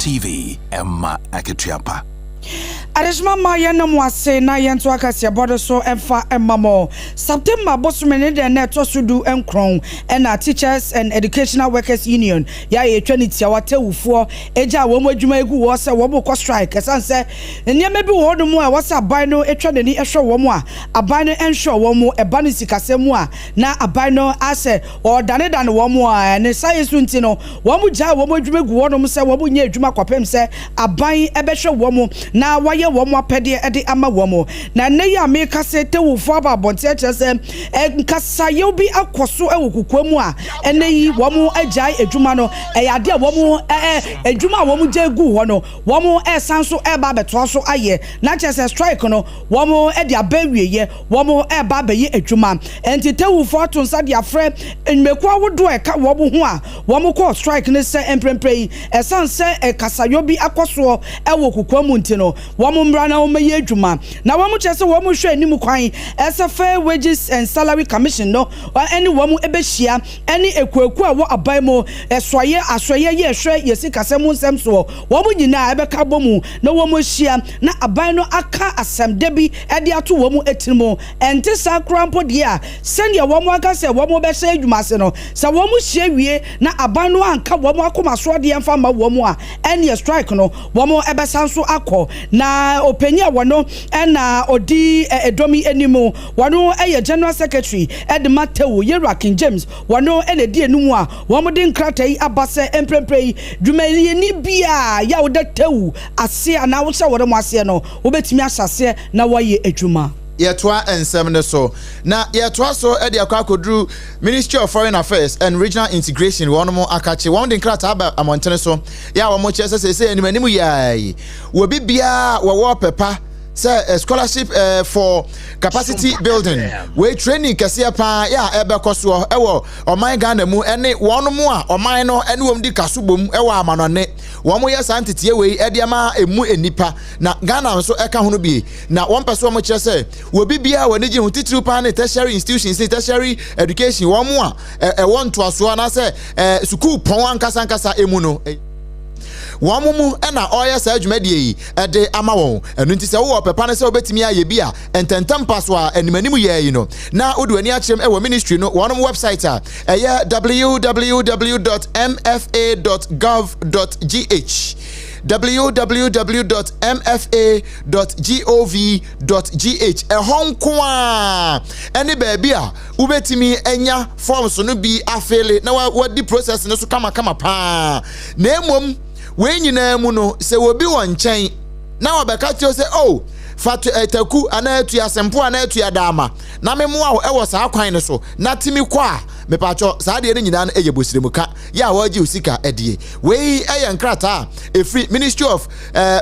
TV, Emma Akituapa. Adishma ma yenam wase na yentu akasi abodo so emfa emamo. September bosumene de na to sudu enkron na Teachers and Educational Workers Union ya ye twenty awate wufuo eja wo adwuma egu wo se wo bo strike esanse nniam bi wo do mu a wo se aban no etwa nani ehwe wo mu a aban no enhwe wo mu eba no sikasemu a na aban no ase o dane wo mu a ne science nti no wo mu ja wo adwuma egu wo no mu se wo bo nya adwuma kwapem se aban ebehwe wo mu na waye wo mo apede ede ama wo mo na ne ya me kase te wo fo aba bonte chese nkasa ye bi akoso e wo kukwam a ene yi wo mo agai adwuma no e ya de wo mo adwuma wo mo je gu ho no wo mo sanso e ba beto so aye na chese strike no wo mo e de abawieye wo mo e ba ba ye adwuma enti te wo fo to nsa de afre enmeku awodo e ka wo mo ho a wo mo call strike ne se emprempre e sanse e kasa yo bi akoso e wo kukwam nti no womu mrana omaye adwuma na womu chese womu hwe anim kwan Fair Wages and Salary Commission no any womu ebehia any ekueku a wo aban mu esoye asoye ye hwe yesikasemu nsem so womu nyina ebeka bomu na womu hia na aban no aka asem debi ede ato womu etirimo ente sakrampo de a senia womu aka se womu be hye adwuma se no se womu hie wie na aban no anka womu akoma so de emfa ma womu a any strike no womu ebesanso akọ na openya wono na odi edomi enimo wono General Secretary Edmatewu Yera King James wono di enum a wo de nkrata yi abase emprempre dwumaye ni bia ya wo de tewu ase na wo hye wo de mo ase no wo betimi asase na waye adwuma yetoa ensem ne so na yetoa so e de akwakodru Ministry of Foreign Affairs and Regional Integration wono akache won de nkrata aba amontene so ya wo mo chese sese animanimu yayi wo bibia wo pepa say scholarship for capacity building we training kese pa ya ebekoso ewo oman Ghana mu ene wono mu a oman no ene wom di kasobom ewo amanone wo mo yes antete we ediama emu enipa na Ghana so eka hono bi na one person mo kire say wo bibia wani gi hutitru pa na tertiary institutions tertiary education wo mo a want to aso na say school pon ankasa emu no wamumu ena oya sa adwumade yi ede ama won enu nti se wo pepa ne se obetimi aye bia ententem paso a animanimu ye yi no na odu ani akyerem e wo ministry no wonom website a eye www.mfa.gov.gh www.mfa.gov.gh ehonkoa ene baby a ubetimi enya forms no bi afele na wadi process no so kama pa na emom we nyina mu no se wobi won nchen na wabeka tio se oh fatu etaku anatu ya sempo anatu ya dama na memo a ewo saa kwan ne so na timi kwa me pacho saa de ne nyina na eye bosirimuka ya waji usika edie we eye nkrata free Ministry of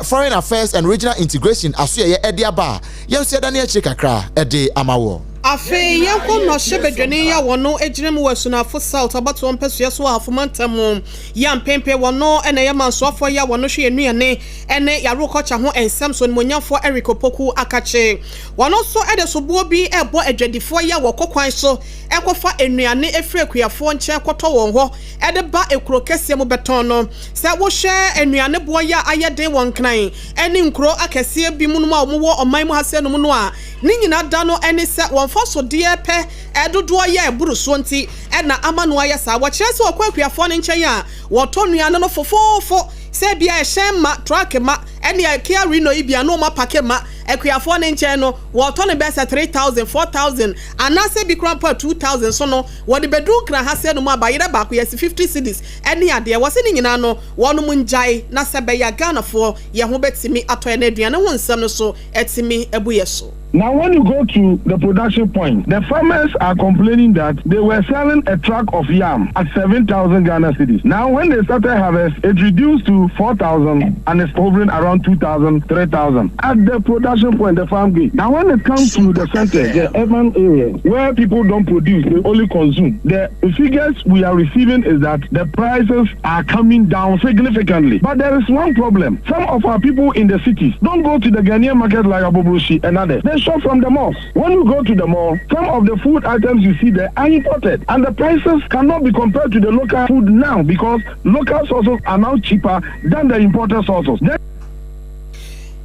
Foreign Affairs and Regional Integration aso ye edia ba ye so da na echi kakra ede amawo afe yenko no shebedwene ya wono ejirem wasunafo south abato ompesua so afomantam ya mpempe wono ene ya mansoafo ya wono hwe enuane ene ya rokocha ho ensem so monyafo Eric Opoku akache wono so ede so buo bi ebo adwadifo ya wokokwan so ekofa enuane efre akuafo nche koto won ho ede ba ekuro kese mu beton no se wo hwe enuane bo ya ayede won kran ene nkuro akese bi mu no ma wo oman mu hase no mu no a ni nyina da no ene se foso die pe edodo ye eburu so nti na amanu aye sa wo kire se okwakuafo ne nchen a wo to nuane no fofofo se bia ehema truck ma ene ya kia rino ibia no ma pake ma akuafo ne nchen no wo to ne besa 3000 4000 anase bi krampa 2000 so no wo de bedu kra ha se no ma bayire ba ko yes 50 cedis ene ade wo se ni nyina no wo no munjai na se be ya Ghana fo ye ho betimi atoye na aduane ho nsam no so etimi ebuye so. Now, when you go to the production point, the farmers are complaining that they were selling a truck of yam at 7,000 Ghana cedis. Now, when they started harvest, it reduced to 4,000 and it's hovering around 2,000, 3,000 at the production point, the farm gate. Now, when it comes to the center, the urban areas where people don't produce, they only consume. The figures we are receiving is that the prices are coming down significantly. But there is one problem. Some of our people in the cities don't go to the Ghanaian market like Abobroshi and others. They shop from the malls. When you go to the mall, some of the food items you see there are imported, and the prices cannot be compared to the local food now because local sources are now cheaper than the imported sources.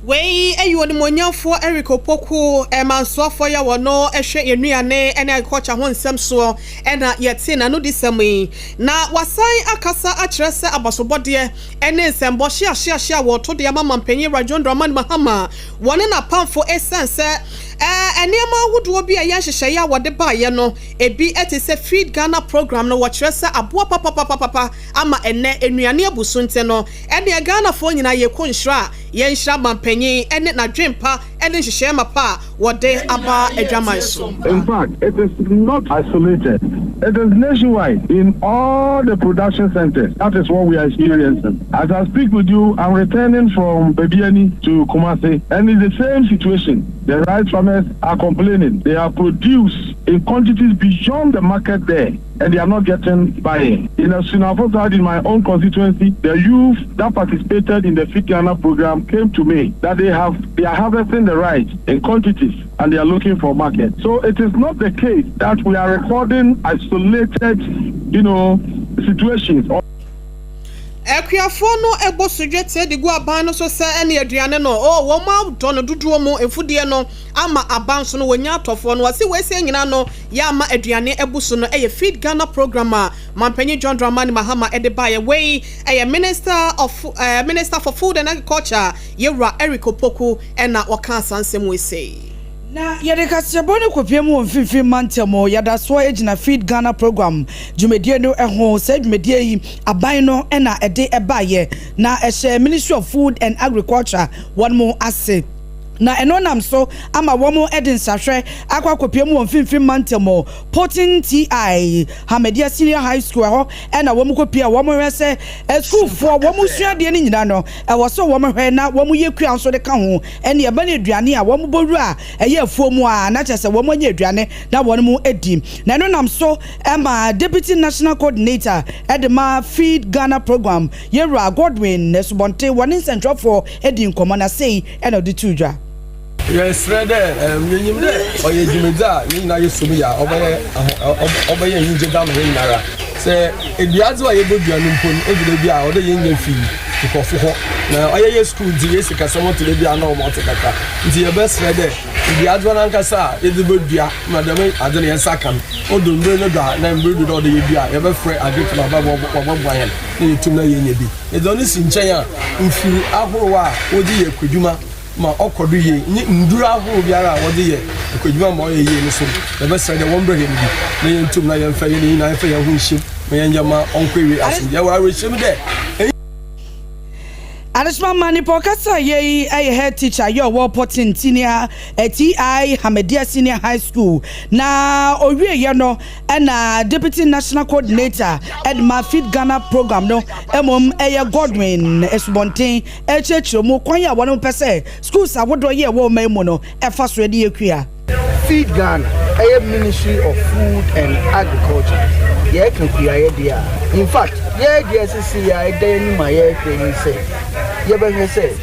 Wey eyi monyanfo Eric Opoku mansoafo ya wono ehwe enuane ene agriculture ho nsem so ena yete na no disemi na wasan akasa akyerese abasobode ene nsembo hia wo to de amama mpanyi Rajon Dramani Mahama wone na pamfo essence eniema hudo bi aye hyehyɛ ya wode baaye no ebi etise feed Ghana program no wɔkyerese aboa papa ama ene enuane abusunte no ene Ghana fo nyina ye konhira ye nhira mampanyi ene na dwempa ene hyehyɛ mapa wode aba adwaman so. In fact, it is not isolated. It is nationwide in all the production centers. That is what we are experiencing. As I speak with you, I'm returning from Bebiani to Kumasi, and it's the same situation. The rice farmers are complaining. They are produced in quantities beyond the market there, and they are not getting buy-in. In a Sunafo side, in my own constituency, the youth that participated in the Feed Ghana program came to me that they are harvesting the rice in quantities and they are looking for market. So it is not the case that we are recording isolated, situations. Ekwiafo no ebo sujete de gu aban no so se ene aduane no wo ma do no duduo mu efudie no ama aban so no wonya atofo no wase wese nyina no ya ama aduane ebuso no eye Feed Ghana program a mampanyi John Dramani Mahama ede baye we eye Minister for Food and Agriculture Yewra Eric Opoku ena waka sansem we say na yade kasebone kopiemu mfimfim mantemo yada so ejina Feed Ghana program jumedie no eho se jumedie yi aban no ena ede ebaye na ehye Ministry of Food and Agriculture one more asset na enonam so ama womo edin sahwe akwa kopiemu mfimfim mantemo Potin TI Hamedia Senior High School ho ena womo kopia womo hwese school for womo suade ni nyina no e wo so womo hwe na womo yekua so de ka ho ene e ba ne aduane a womo boru a eye afuomu a na chese womo nya aduane na wono mu edi na enonam so ema Deputy National Coordinator edema Feed Ghana program Yewra Godwin Nesubonte woni central for edi nkomo na sei ena odi tudwa. Yes, rather, you or you know, you so ya, over your ninja down in Nara. Say, if the other way you would be an impon, every day, or the young fee to coffee. Now, I school, Jessica, someone to be a normal Montecata. It's your best rather. If the other one Cassa, it's the good beer, Madame Adrian Sakam, or the Brunada, and Brudu or the Ubia, ever fret I get from above one wine, to know you. It's only in China, if you are who dear Kujuma. Ma okodu ye ni ndura ho biara wode ye akwaduma ma ye ye so the best side one bring bi na yentum na yemfa ye ni na yemfa ye ho nhim ma yenjama onkwewe aso ye wa rehim de Adishma mani pokasa ye head teacher yo wo Potin Senior TI Hamedia Senior High School na owie ye no na Deputy National Coordinator edma Feed Ghana program no emom eye Godwin Esubonten echechromo kwan ya wono pese schools awodo ye wo memu no efa so de yekua Feed Ghana eye Ministry of Food and Agriculture ye kan kuya ye dia in fact ye dia sisi ya ede ni ma ye training say ye be say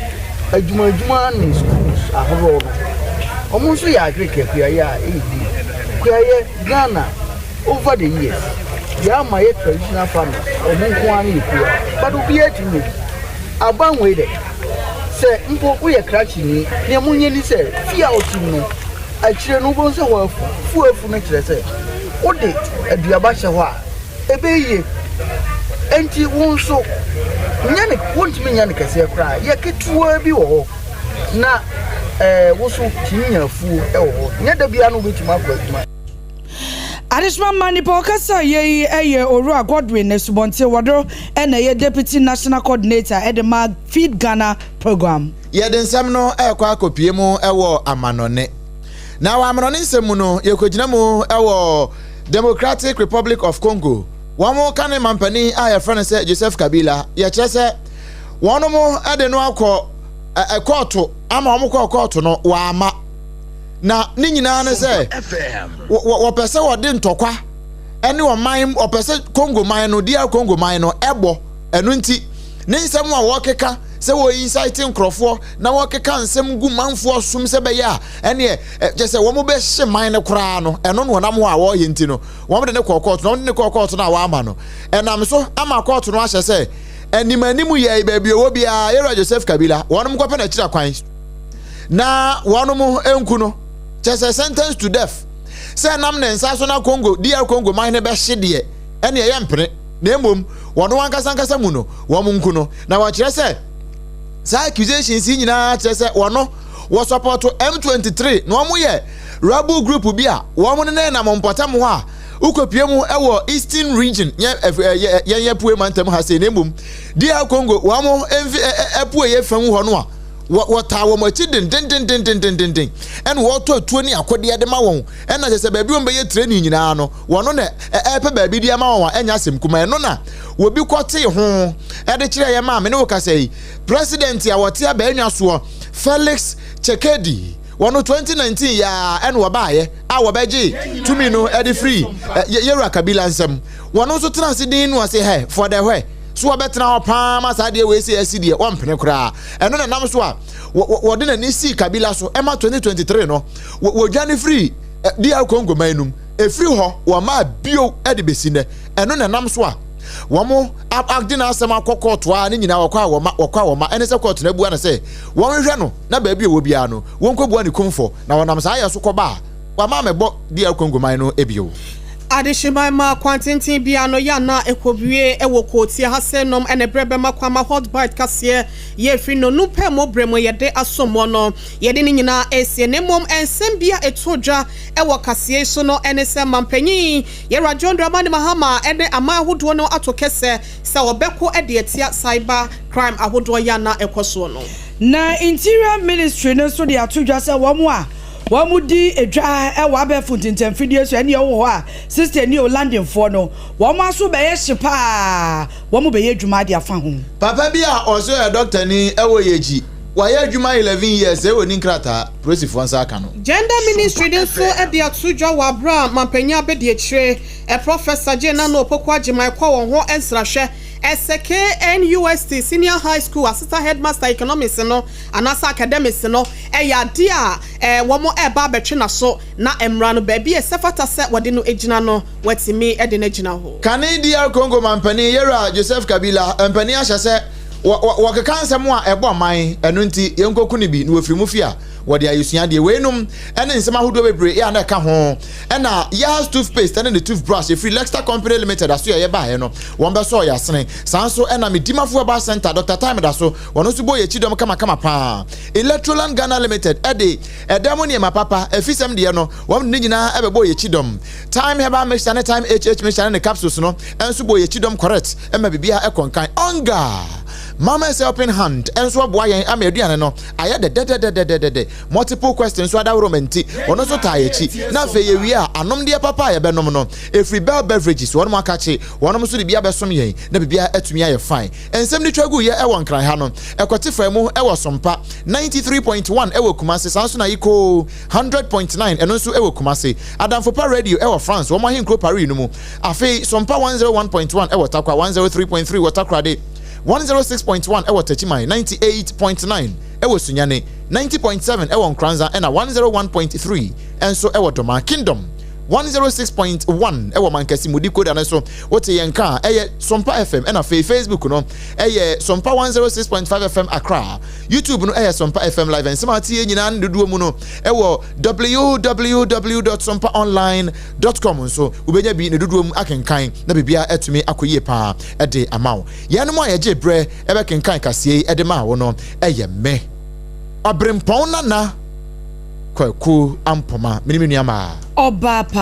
adwuma in schools ahoro omo so ya agrike kuya ya kuya ye Ghana over the years ya ma ye traditional farmers omo kwa ni kuya but obi etimi aban we de say mpo wo ye crash ni ne munye ni say fia otimo akire no bo se wa fuafu na kire say wo de aduaba hye ho a ebeye enti won so nyane wontimi nyane kase kra ye ketuwa bi wo na wo so tinya fu wo nya da bia no betima kwa aduma Adishma mani pokasa ye Owura Godwin Nesubonte wado ena ye Deputy National Coordinator edema Feed Ghana program ye den nsem no ekwa akopie mu ewo amanone na wa amanone nsem no ye kogina mu ewo Democratic Republic of Congo wamo kane mampani a ye friend say Joseph Kabila ye kyerese wono mo ade no akọ court ama wo kọ court no wa ama na ni nyina ne say wo pese wo de ntokwa ene wo man wo pese Congo man no dia Congo man no ebo enu nti ni nsem a wo keka se wo inciting crofo na wo keka nsem gu manfo sum se be ya ene je se wo mo be hye man ne kra no eno no nam ho a wo yenti no wo mo de ne kokot no ne kokot na wa ama no enam so ama court no ahye se animanimu ye ba bi owo bia Yero Joseph Kabila wonom kope na kira kwan na wonom enku no je se sentence to death se nam ne nsa so na Congo DR Congo man ne be hye de ene ye mpene na emom wono wankasa mu no wo mu nku no na wa kire se sa accusations nyina kire se wono wo support M23 no mo ye rebel group bi a wo mo ne na mo mpota mo a ukopie mu ewo Eastern region ye pue mantem ha se na emom DR Congo wo mo epue ye fam ho no a wata wo machi den en wo to atuo ni akode de ma won en na se ba bi won be ye training nyina no wono na epe ba bi dia ma won enya sem kuma eno na wo bi kote ho e de kire ye ma me ne wo kasai president ya wote aba enwa so Felix Tshisekedi wono 2019 ya en wo baaye a wo beji tumi no e de free Yero Kabila nsem wono so transi din no ase he for the way so obetena opa ma sa de we se asidie wompene kura eno na nam so a wo de na ni si Kabila so ema 2023 no wo dwane free DR Congo manum e free ho wo ma bio e de besine eno na nam so a wo mo agdina asema kokoto a ni nyina wakwa ma ene se court na bua na se won hwe no na ba bi wo bia no won kobua ni kumfo na wonam sa aye so koba wa ma mebo DR Congo man no ebio Adishimama kwantintin biano yana ekobue ewo kotia hasenom ene brebema kwama hot bite kase ye fri no nupe mo bremo yede asomo no yede ni nyina esie ne mom ensem bia etoja ewo kase so no ene se mampanyi ye Rajon Dramani Mahama ene ama ahodo no atokese se obeko ede etia cyber crime ahodo yana ekoso no na Interior Ministry no so de atodwa se wo a wamudi edwa e wa be funtinten fidie so ene wo ho a sister ni Olandin fo no wo ma so be ye hyepa wo mo be ye dwuma de afa ho papa bi a oso ya doctor ni e wo yeji wa ye dwuma 11 years e woni nkrata prosifo nsa aka no gender ministry den so e de atodwa wa bra mampanya be de kire e professor Jena no opokwa agimai kwa won ho ensrahwe SK NUST Senior High School Assistant Headmaster Economics no anasa academics no ya dia womo eba betwe na so na emra no ba bi esefata se wode no ejina no watimi e de na ejina ho Canadian Congo mampani Yero Joseph Kabila mampani ahye se wakeka nsem a ebo man eno nti yenkoku ni bi no ofirimu fia wode ayusuan de weenum ene nsem ahodo bebre ya na ka ho ena Yas toothpaste ene the toothbrush e free Lexter Company Limited aso ye ba he no won be so ya sene sanso ena medimafo ba center Dr. Time da so wono so boye chidom kama pa Electroland Ghana Limited ede edemoni ma papa efisem de no won ni nyina ebe boye chidom Time heba mixture ne Time HH mixture ne capsules no enso boye chidom correct ema bibia ekonkan onga Mama is helping hand enso aboa yen amaduane no aye de multiple questions so ada romenti ono so tayechi na fe ye wi a anom de papa ye benom no every bell beverages wono akache wono so de bia besom yen na bibia atumi aye fine ensem ni twagu ye e won kran ha no ekoti framu e wo Sompa 93.1 e wo Kumase sanso na iko 100.9 eno so e wo Kumase Adamfopa radio e wo France wo mo hin kro Paris no mu afi Sompa 101.1 e wo Takwa 103.3 wo Takra de 106.1 ewo Techimai 98.9 ewo Sunyane 90.7 ewo Nkranza ena 101.3 enso ewo Doma Kingdom 106.1 ewo Mankasi Mudiko da so wote yenka eye Sompa FM ena Facebook no eye Sompa 106.5 FM Accra YouTube no eye Sompa FM live and smart ye nyina nduduo mu no ewo www.sompaonline.com so ubenya bi nduduo mu akenkan na bibia atumi akoyie pa ede amawo yanu mo ayeje bre ebe kenkan kasie ede ma wo no eye me Obrempong na Kwaku ampoma miniminiama Obaapa